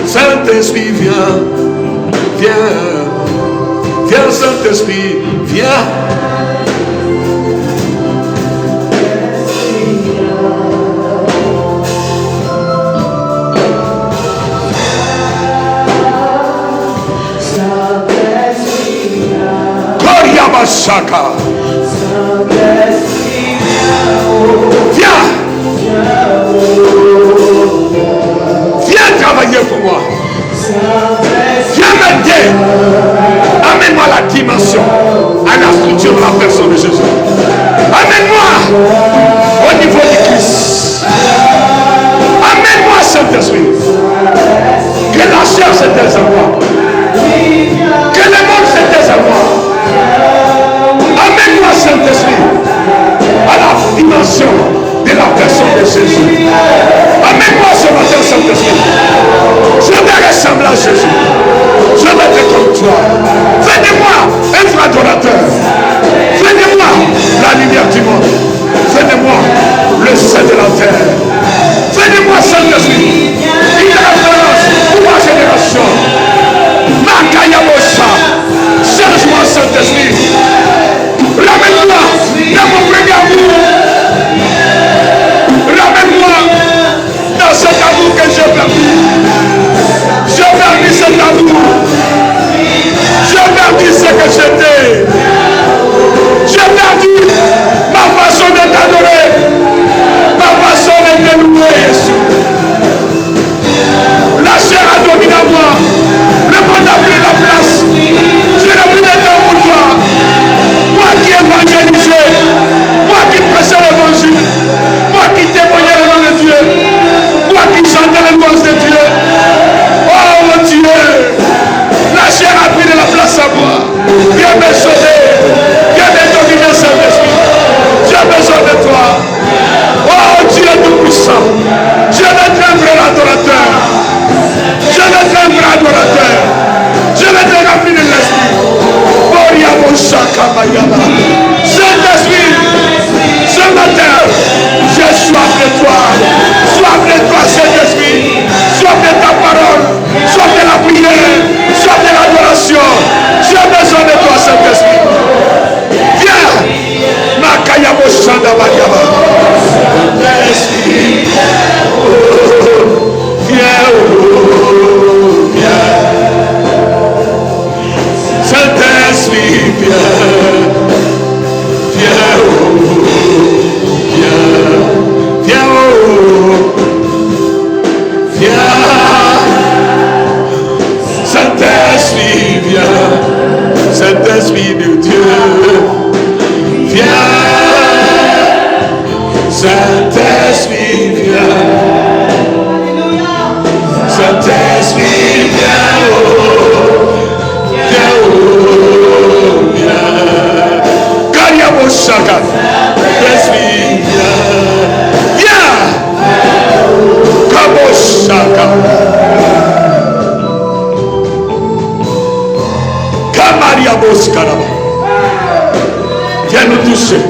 Saint-Esprit, viens. Viens. Viens, Saint-Esprit, viens. Chaka. Viens. Viens travailler pour moi. Viens m'aider. Amène-moi la dimension à la structure de la personne de Jésus. Amène-moi au niveau du Christ. Amène-moi, Saint-Esprit. Que la chair se taise à moi. Que le monde se taise à moi. Amène-moi, Saint-Esprit, à la dimension de la personne de Jésus. Amène-moi ce matin, Saint-Esprit. Je vais ressembler à Jésus. Je vais être comme toi. Fais de moi un vrai adorateur. Fais de moi la lumière du monde. Fais de moi le sel de la terre. Fais de moi, Saint-Esprit, une référence pour ma génération. Makayabosha. Change-moi, Saint-Esprit. Ramène-moi dans mon premier amour. Ramène-moi dans cet amour que j'ai perdu. J'ai perdu cet amour. J'ai perdu ce que j'étais. J'ai perdu ma façon de t'adorer. Ma façon de te louer, Jésus. La chair a dominé à moi. Le monde a pris la place. Je n'ai plus de temps pour toi. Moi qui évangélisais, moi qui prêchais l'évangile, moi qui témoignais le nom de Dieu, moi qui chantais les voix de Dieu. Oh mon Dieu, la chair a pris de la place à moi. Viens me sauver, viens me dominer, Saint-Esprit. J'ai besoin de toi. Oh Dieu tout-puissant, je vais être un vrai adorateur. Je vais être un vrai adorateur. Je vais être rempli de l'esprit. Saint-Esprit, ce matin, j'ai soif de toi. Soif de toi, Saint-Esprit. Soif de ta parole. Soif de la prière. Soif de l'adoration. J'ai besoin de toi, Saint-Esprit. Viens. Makayabo Shanda Bagaba. Saint-Esprit. Viens. Viens. Saint-Esprit, viens. Viens. Viens. Viens. Saint-Esprit, viens. Saint-Esprit de Dieu. Viens. Saint-Esprit, viens. Saint-Esprit, viens. Viens. Viens. Kariabo Shaka. Saint-Esprit, viens. Viens. Kabo Shaka. Kamariabo Skaraba. Viens nous toucher.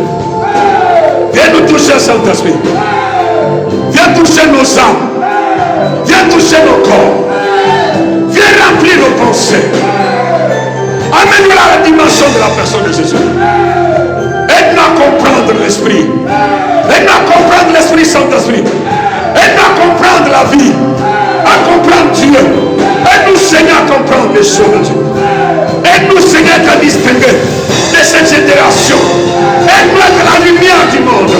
Viens nous toucher, Saint-Esprit. Viens toucher nos âmes. Viens toucher nos corps. Viens remplir nos pensées. Amène-nous à la dimension de la personne de Jésus. Aide-nous à comprendre l'esprit. Aide-nous à comprendre l'esprit Saint-Esprit. Aide-nous à comprendre la vie. À comprendre Dieu. Aide-nous, Seigneur, à comprendre les choses de Dieu. Aide-nous, Seigneur, à distinguer de cette génération. Aide-nous à être la lumière du monde.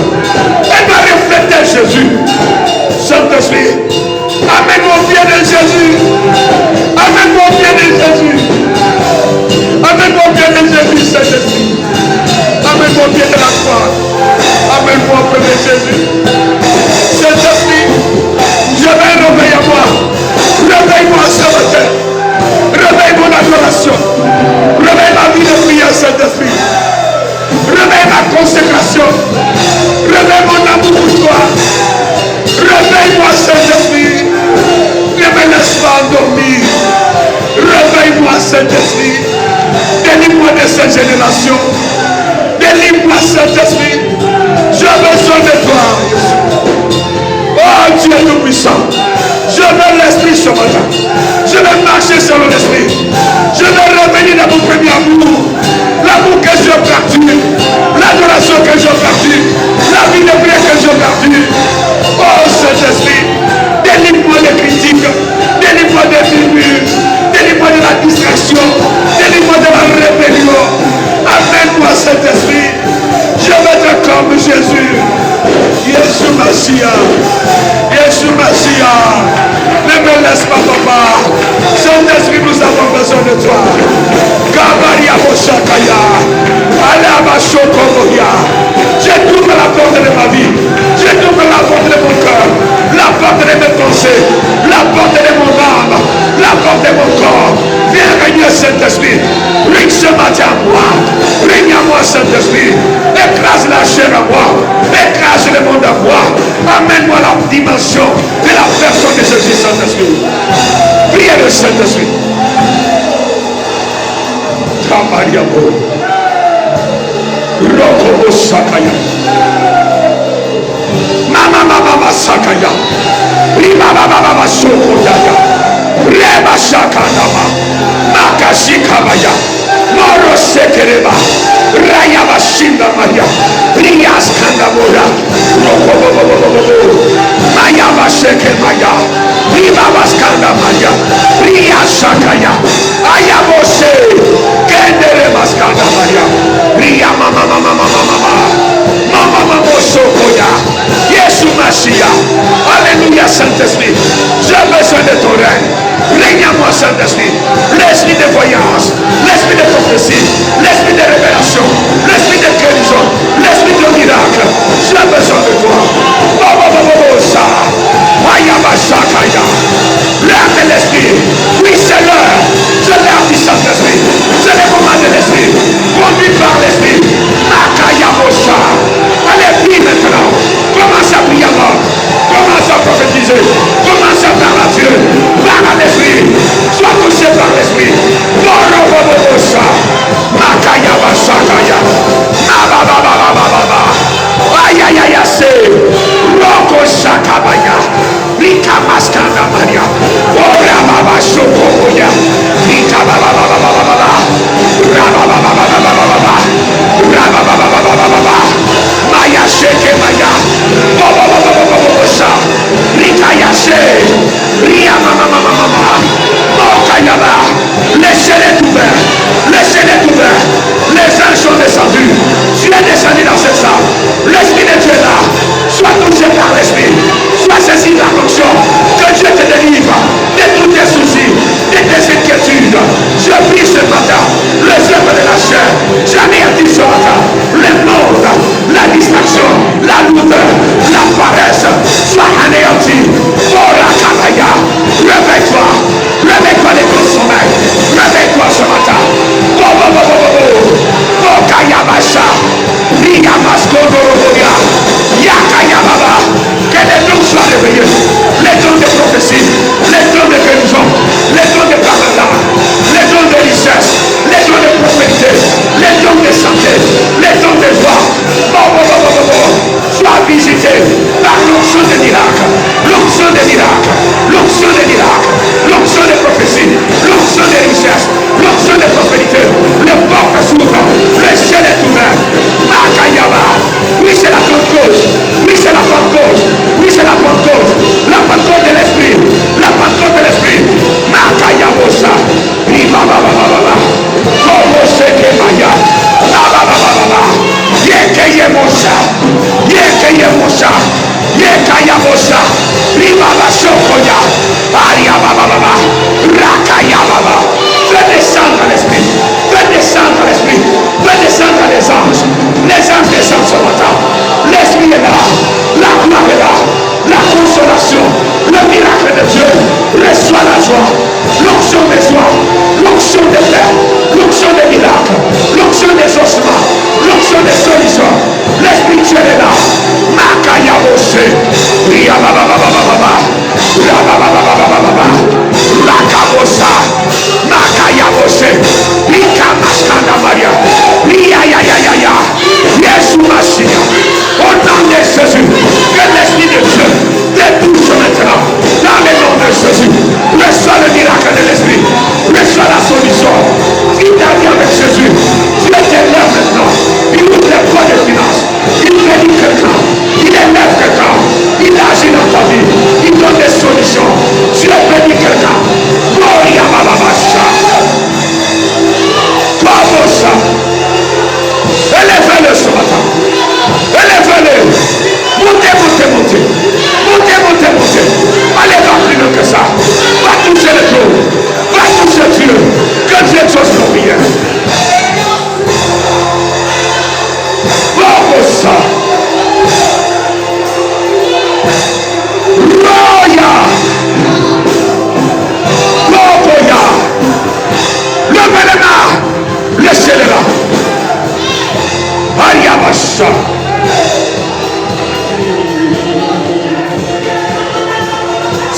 Aide-nous à refléter Jésus. révélation. Délivre-moi, Saint-Esprit. J'ai besoin de toi, Jésus. Oh Dieu tout-puissant. Je veux l'esprit ce matin. Je veux marcher selon l'esprit. Je veux revenir dans mon premier amour. L'amour que j'ai perdu. L'adoration que j'ai perdu. La vie de prière que j'ai perdu. Oh Saint-Esprit, délivre-moi des critiques. Délivre-moi des murmures. Délivre-moi de la distraction. Délivre-moi de la rébellion. Amène-moi Saint-Esprit. Je veux être comme Jésus. Jésus Messia. Jésus Messia. Ne me laisse pas, papa. Saint-Esprit, nous avons besoin de toi. Kabaria Moshakaya. Alaba Shokomoya. Je t'ouvre la porte de ma vie. Je t'ouvre la porte de mon cœur. La porte de mes pensées. La porte de mon âme. La porte de mon corps. Viens régner, Saint-Esprit. Règne ce matin à moi. Règne à moi, Saint-Esprit. Écrase la chair à moi. Écrase le monde à moi. Amène-moi la dimension de la personne de Jésus, Saint-Esprit. Priez le Saint-Esprit. Kamariamo. Rokobo Sakaya. Mama Sakaya. Riba Baba Sokotaya. Reba Shakanama. Makashikabaya. Moro Sekereba. Rayaba Shinda Maria. Rias Kandamora. Mayaba Shekemaya. Riba Baskanda Maria. Rias Shakaya. Ayabose. Kendere Baskanda Maria. Ria Mama. Mama Sokoya. Jésus Messia. Alléluia Saint-Esprit. J'ai besoin de ton règne. Règne à moi Saint-Esprit. L'esprit de voyance. L'esprit de prophétie. L'esprit de révélation. L'esprit de guérison. L'esprit de miracle. J'ai besoin de toi. L'heure de l'esprit. Oui, c'est l'heure. C'est l'heure du Saint-Esprit. C'est le moment de l'esprit. Conduit par l'esprit. Makaya Mosha. Allez, prie maintenant. Commence à prier alors. Commence à prophétiser. Commence à parler à Dieu. Parle à l'esprit. Sois touché par l'esprit. Morobobobosa. Makaya Mashakaya. Mababababababa. Ayayaya se. Roko Shakabaya. Lika Maskanda Maria. Ora Baba Shokoya. Lika Baba. Maya Sheke Maya. Lika Yashe.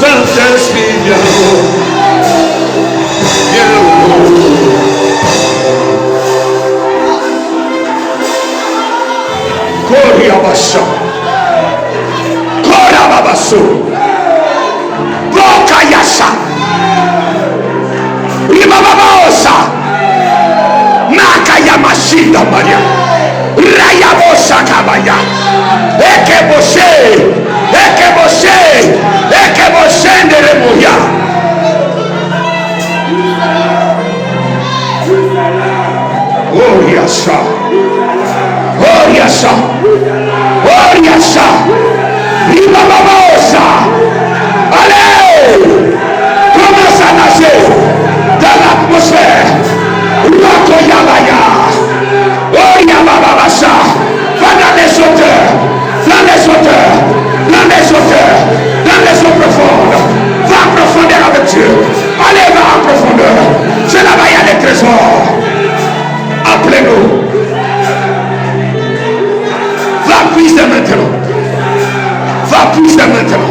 Saint-Esprit, viens. Viens. Koriabasha. Korababaso. Bokayasha. Ribababosa. Nakayamashinda Maria. Rayabosa Kabaya. Ekeboshe. Ekeboshe. Ekeboshe Nderemuya. Oriasha. Oriasha. Oriasha. Ribababosa. Allez. Commence à nager dans l'atmosphère. Rakoyabaya. Oriabababasha. Va dans les hauteurs. Dans les hauteurs. Dans les hauteurs. Dans les eaux profondes. Va en profondeur avec Dieu. Allez, va en profondeur. C'est là-bas, il y a des trésors. Appelez-nous. Va puiser maintenant. Va puiser maintenant.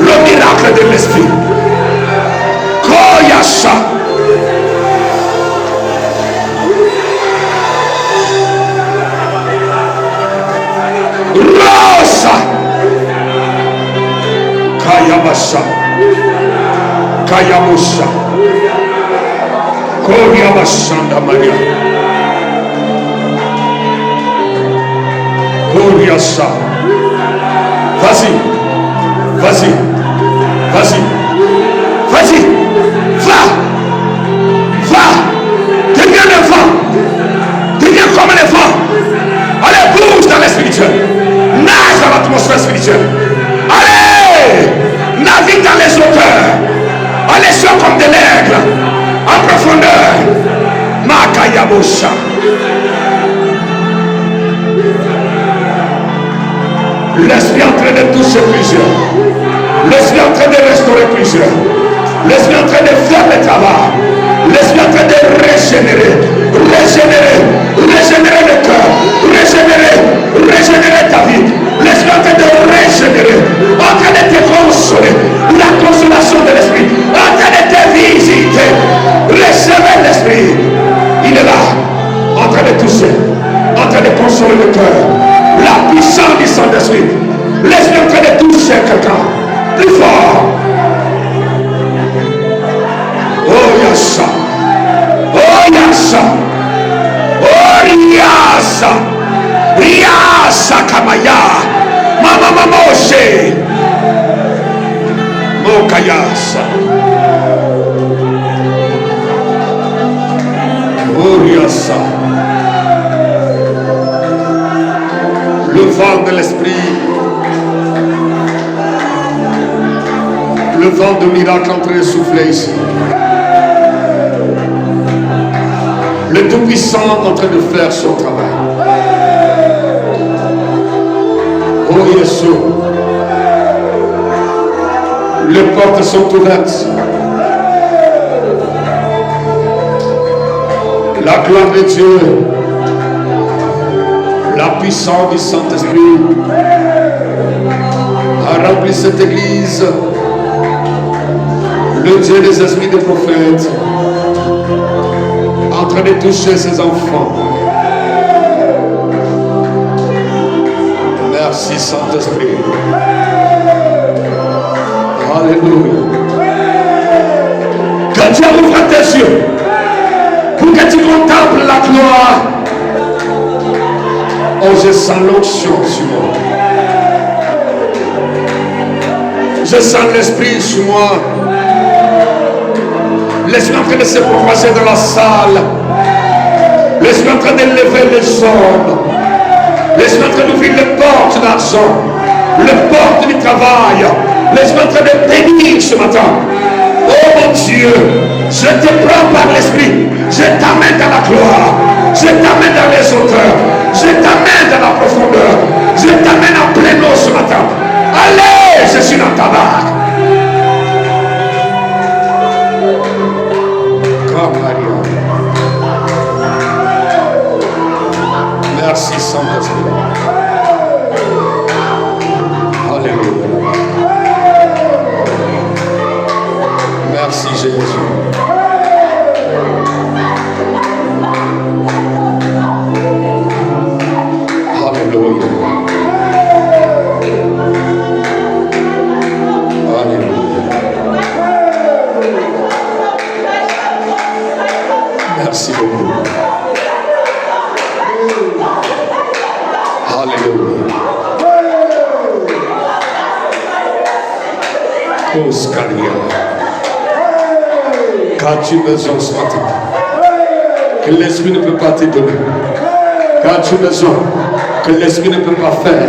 Le miracle de l'esprit. Koyasha. Rosa. Kayabasha. Kayamusha. Koryabashanda Maria. Koryasha. Vas-y. Vas-y. Vas-y. Vas-y. Va. Va. Deviens un vent. Deviens comme un vent. Allez, bouge dans les spirituels. Nage dans l'atmosphère spirituelle. Allez. Navigue dans les hauteurs. Allez, sois comme de l'aigle. En profondeur. Makayabosha. L'esprit est en train de toucher plusieurs. L'esprit est en train de restaurer plusieurs. L'esprit est en train de faire le travail. L'esprit est en train de régénérer. Régénérer. Régénérer le cœur. Régénérer. Régénérer ta vie. L'esprit est en train de régénérer. En train de te consoler. La consolation de l'esprit. En train de te visiter. Recevez l'esprit. Il est là. En train de toucher. En train de consoler le cœur. La puissance du Saint-Esprit. L'esprit est en train de toucher quelqu'un. Plus fort. Oh Yasha. Oh Yasha. Oh Yasha. Yasha Kamaya. Mama Moshe. Mokayasha. Oh Yasha. Le vent de l'esprit, le vent de miracle en train de souffler ici. Le Tout-Puissant en train de faire son travail. Oh Yeshua, les portes sont ouvertes. La gloire de Dieu, la puissance du Saint-Esprit a rempli cette église. Le Dieu des esprits des prophètes en train de toucher ses enfants. Merci Saint-Esprit. Alléluia. Quand tu ouvres tes yeux pour que tu contemples la gloire. Oh, je sens l'onction sur moi. Je sens l'esprit sur moi. L'esprit en train de se propager dans la salle. L'esprit en train de lever les hommes. L'esprit en train d'ouvrir les portes d'argent. Les portes du travail. L'esprit en train de bénir ce matin. Oh mon Dieu, je te prends par l'esprit. Je t'amène dans la gloire. Je t'amène dans les hauteurs. Je t'amène dans la profondeur. Je t'amène en plein eau ce matin. Allez, je suis dans ta barque. Comme Maria. Merci Saint-Esprit. Alléluia. Jésus. Alléluia. Alléluia. Merci beaucoup. Alléluia. Oscaria. Qu'as-tu besoin ce matin? Que l'esprit ne peut pas te donner. Qu'as-tu besoin? Que l'esprit ne peut pas faire.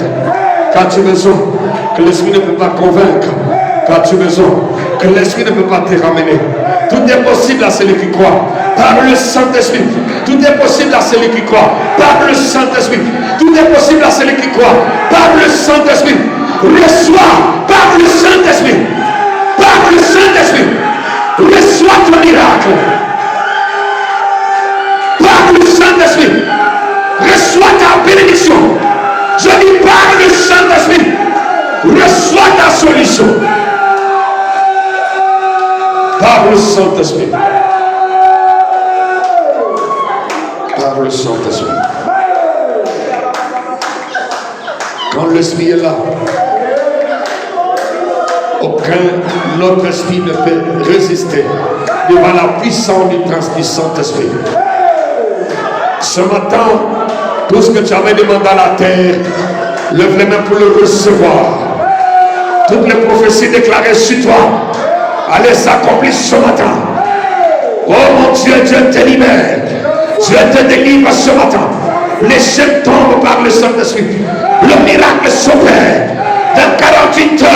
Qu'as-tu besoin? Que l'esprit ne peut pas convaincre. Qu'as-tu besoin? Que l'esprit ne peut pas te ramener. Tout est possible à celui qui croit. Par le Saint-Esprit. Tout est possible à celui qui croit. Par le Saint-Esprit. Tout est possible à celui qui croit. Par le Saint-Esprit. Reçois par le Saint-Esprit. Par le Saint-Esprit. Reçois ton miracle. Par le Saint-Esprit. Reçois ta bénédiction. Je dis par le Saint-Esprit. Reçois ta solution. Par le Saint-Esprit. Par le Saint-Esprit. Quand l'Esprit est là, aucun autre esprit ne peut résister devant la puissance du Saint-Esprit. Ce matin, tout ce que tu avais demandé à la terre, lève les mains pour le recevoir. Toutes les prophéties déclarées sur toi, allez s'accomplir ce matin. Oh mon Dieu, Dieu te libère. Dieu te délivre ce matin. Les chaînes tombent par le Saint-Esprit. Le miracle s'opère dans 48 heures.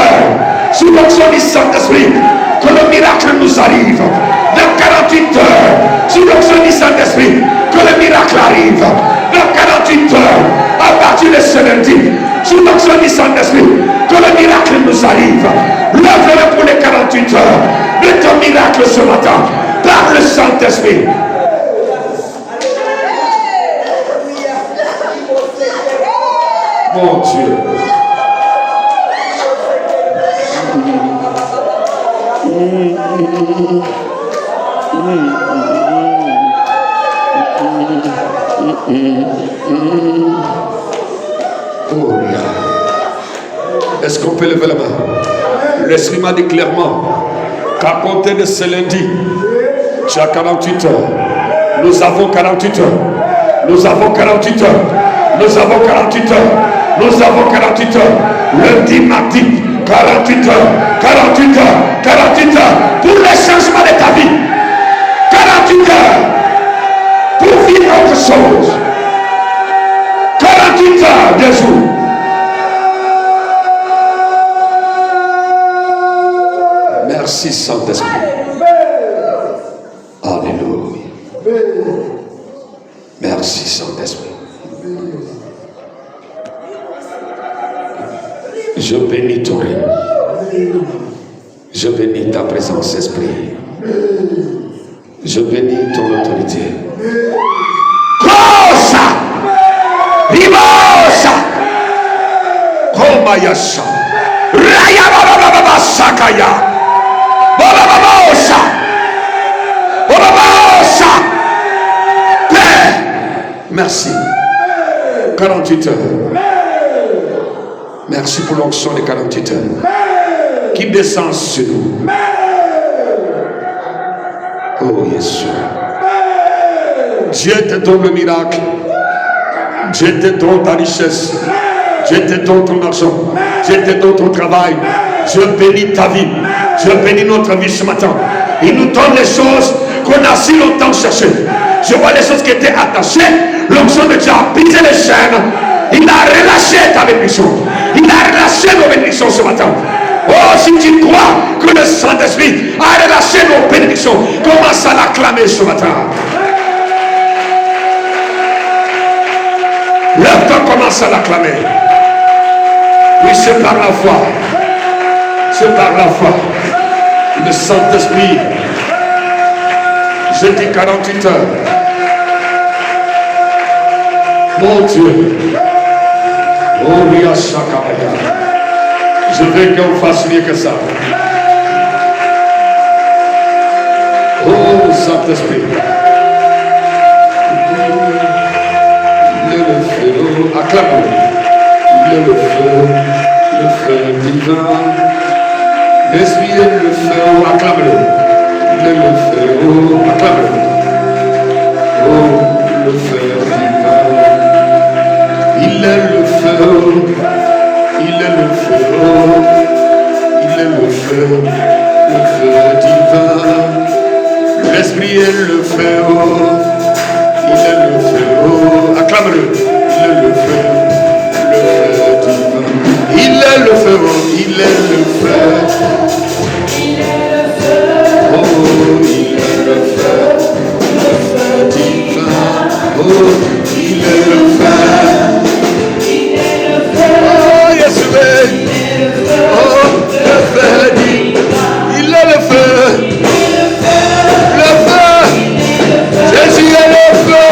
Sous l'onction du Saint-Esprit, que le miracle nous arrive. Dans 48 heures, sous l'onction du Saint-Esprit, que le miracle arrive. Dans 48 heures, à partir de ce lundi, sous l'onction du Saint-Esprit, que le miracle nous arrive. Lève-le pour les 48 heures de ton miracle ce matin, par le Saint-Esprit. Mon Dieu. Oh, est-ce qu'on peut lever la main? L'Esprit m'a dit clairement qu'à compter de ce lundi, tu as 48 heures. Nous avons 48 heures. Nous avons 48 heures. Nous avons 48 heures. Nous avons 48 heures. Lundi, mardi, 48 heures. 48 heures. 48 heures. Pour le changement de ta vie. 48 heures. Pour vivre autre chose. 48 heures de jour. Merci Saint-Esprit. Alléluia. Merci Saint-Esprit. Je bénis ton règne. Je bénis ta présence, Esprit. Je bénis ton autorité. Cosa! Rimosa! Komayasha! Raya Baba Sakaya! Baba Père! Merci. 48 heures. Merci pour l'onction des 48 heures qui descend sur nous. Oh Jésus. Dieu te donne le miracle. Dieu te donne ta richesse. Dieu te donne ton argent. Dieu te donne ton travail. Dieu bénit ta vie. Dieu bénit notre vie ce matin. Il nous donne les choses qu'on a si longtemps cherchées. Je vois les choses qui étaient attachées. L'onction de Dieu a brisé les chaînes. Il a relâché ta bénédiction. Il a relâché nos bénédictions ce matin. Oh, si tu crois que le Saint-Esprit a relâché nos bénédictions, commence à l'acclamer ce matin. Lève-toi, commence à l'acclamer. Oui, c'est par la foi. C'est par la foi. Le Saint-Esprit. Je dis 48 heures. Mon Dieu. Oh, Ria Shakabaya. Je veux qu'on fasse mieux que ça. Saint-Esprit. Il est le feu, acclame-le. Il est le feu divin. L'Esprit est le feu, acclame-le. Il est le feu, acclame-le. Oh, le feu divin. Il est le feu. Il est le feu. Il est le feu divin. L'Esprit est le feu. Il est le feu. Acclame-le. Il est le feu divin. Il est le feu. Il est le feu. Oh, il est le feu divin. Oh, il est le feu. Oh, Yeshua. Oh, le feu divin. Il est le feu. Le feu. Jésus est le feu.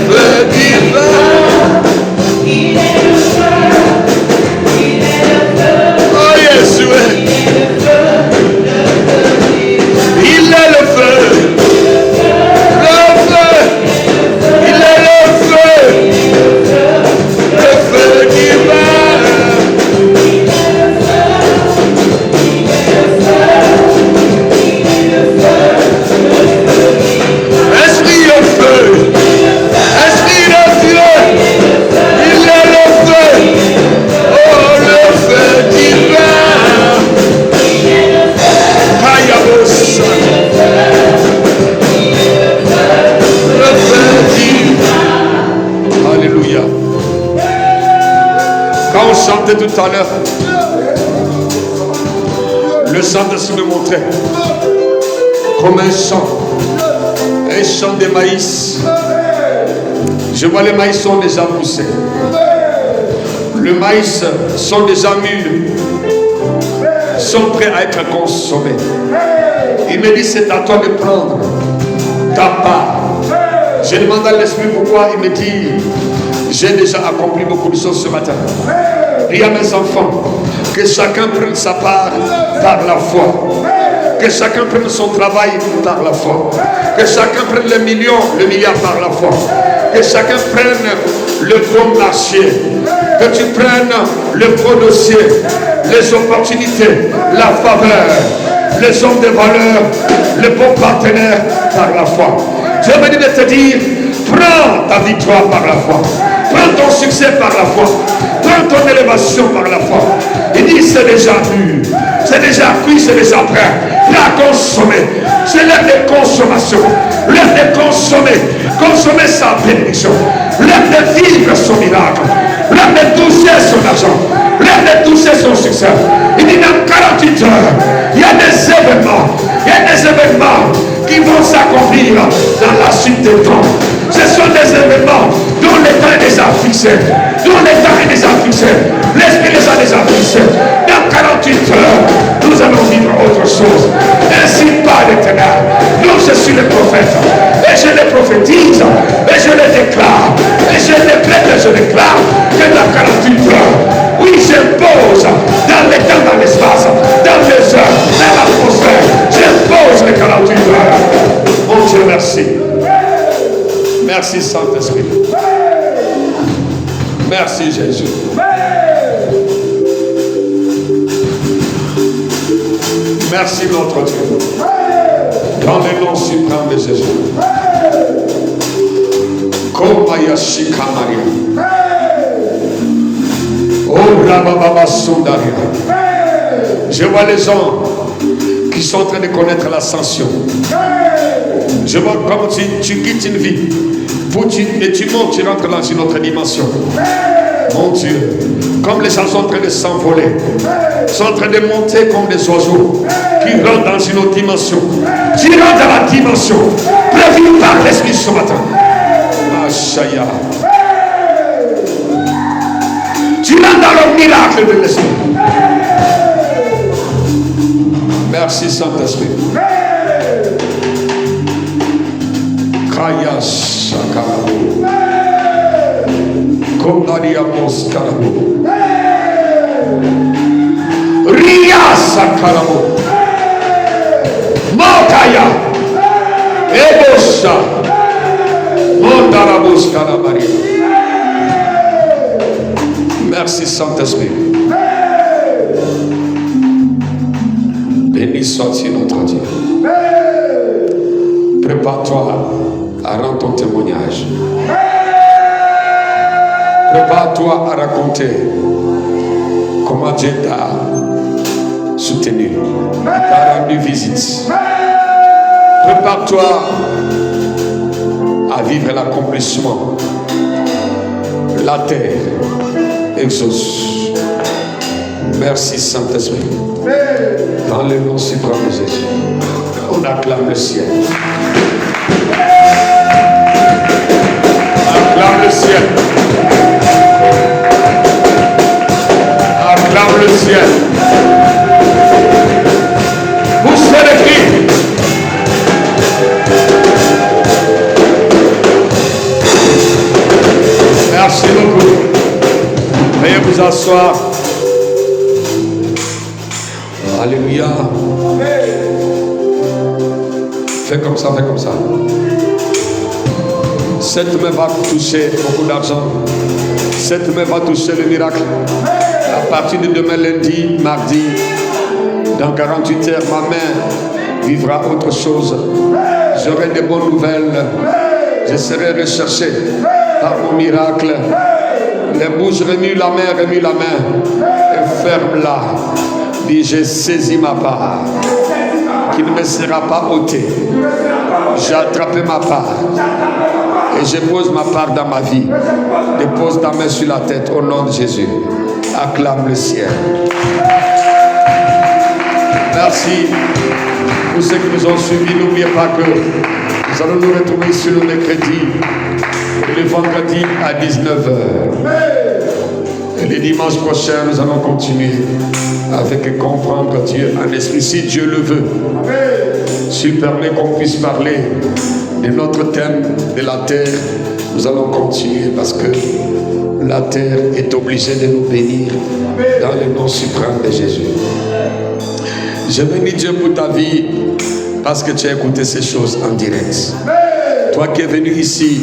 Le feu divin. Oh, Yeshua. Il est le feu. Le feu. Il est le feu. Le feu divin. Esprit au feu. Esprit de Dieu. Il est le feu. Oh, le feu divin. Kayabos. Le feu divin. Alléluia. Quand on chantait tout à l'heure, le Saint-Esprit me montrait comme un champ de maïs. Je vois les maïs sont déjà poussés. Le maïs sont déjà mûrs, sont prêts à être consommés. Il me dit, c'est à toi de prendre ta part. Je demande à l'Esprit pourquoi. Il me dit, j'ai déjà accompli beaucoup de choses ce matin. Dis à mes enfants que chacun prenne sa part par la foi. Que chacun prenne son travail par la foi. Que chacun prenne le milliard par la foi. Que chacun prenne le gros marché. Que tu prennes le gros dossier, les opportunités, la faveur, les hommes de valeur, les bons partenaires par la foi. Dieu me dit de te dire, prends ta victoire par la foi. Prends ton succès par la foi. Prends ton élévation par la foi. Il dit, c'est déjà mûr. C'est déjà cuit, c'est déjà prêt. Prêt à consommer. C'est l'heure de consommation. L'heure de consommer. Consommer sa bénédiction. L'heure de vivre son miracle. L'heure de toucher son argent. L'heure de toucher son succès. Il dit, dans 48 heures, il y a des événements. Il y a des événements qui vont s'accomplir dans la suite des temps. Ce sont des événements dont le temps est déjà fixé. Dont le temps est déjà fixé. L'Esprit les a déjà fixés. Dans 48 heures, nous allons vivre autre chose. Ainsi par l'Éternel. Donc je suis le prophète. Et je le prophétise. Et je le déclare. Et je le prête et je déclare que dans 48 heures, oui, j'impose dans le temps, dans l'espace, dans les heures, dans l'atmosphère. J'impose les 48 heures. Mon Dieu, merci. Merci Saint-Esprit. Merci Jésus. Merci notre Dieu. Dans le nom suprême de Jésus. Komayashi Kamaria. Oh Rabababa Sundaria. Je vois les gens qui sont en train de connaître l'ascension. Je vois comme tu quittes une vie. Et tu montes, tu rentres dans une autre dimension. Mon Dieu, comme les gens sont en train de s'envoler, sont en train de monter comme des oiseaux qui rentrent dans une autre dimension. Tu rentres dans la dimension prévue par l'Esprit ce matin. Ashaya. Tu rentres dans le miracle de l'Esprit. Merci Saint-Esprit. Kaya Sakarabo. Kondaria Moskarabo. Ria Sakarabo. Mokaya Osha. Mondarabos Kalabari. Merci Saint-Esprit. Béni soit-il notre Dieu. Prépare-toi à rendre ton témoignage. Prépare-toi à raconter comment Dieu t'a soutenu, t'a rendu visite. Prépare-toi à vivre l'accomplissement. La terre exauce. Merci Saint-Esprit. Dans le nom suprême de Jésus, on acclame le ciel. Acclame le ciel. Acclame le ciel. Poussez les cris. Merci beaucoup. Veuillez vous asseoir. Alléluia. Fais comme ça, fais comme ça. Cette main va toucher beaucoup d'argent. Cette main va toucher le miracle. À partir de demain lundi, mardi, dans 48 heures, ma main vivra autre chose. J'aurai des bonnes nouvelles. Je serai recherché par mon miracle. Les bouches remue la main et ferme-la. Dis, j'ai saisi ma part, qui ne me sera pas ôtée. J'ai attrapé ma part et je pose ma part dans ma vie. Dépose ta main sur la tête au nom de Jésus. Acclame le ciel. Merci pour ceux qui nous ont suivis. N'oubliez pas que nous allons nous retrouver sur le mercredi et le vendredi à 19h. Et les dimanches prochains, nous allons continuer avec comprendre Dieu en esprit, si Dieu le veut. S'il permet qu'on puisse parler de notre thème de la terre, nous allons continuer parce que la terre est obligée de nous bénir dans le nom suprême de Jésus. Je bénis Dieu pour ta vie parce que tu as écouté ces choses en direct. Toi qui es venu ici,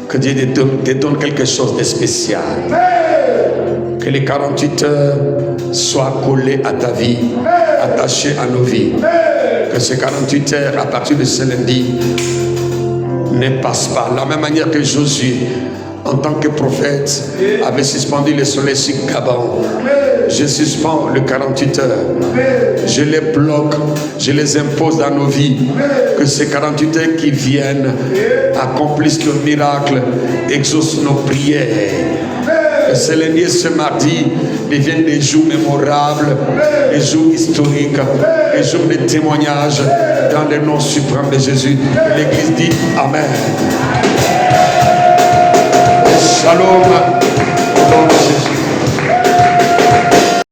que Dieu te donne quelque chose de spécial. Que les 48 heures soient collées à ta vie, attachées à nos vies. Que ces 48 heures, à partir de ce lundi, ne passent pas. De la même manière que Josué, en tant que prophète, avait suspendu le soleil sur Gabon. Je suspends le 48 heures. Je les bloque, je les impose dans nos vies. Que ces 48 heures qui viennent accomplissent le miracle, exaucent nos prières. Que ce lundi et ce mardi deviennent des jours mémorables, des jours historiques, des jours de témoignages dans le nom suprême de Jésus. L'Église dit Amen. Shalom au nom de Jésus.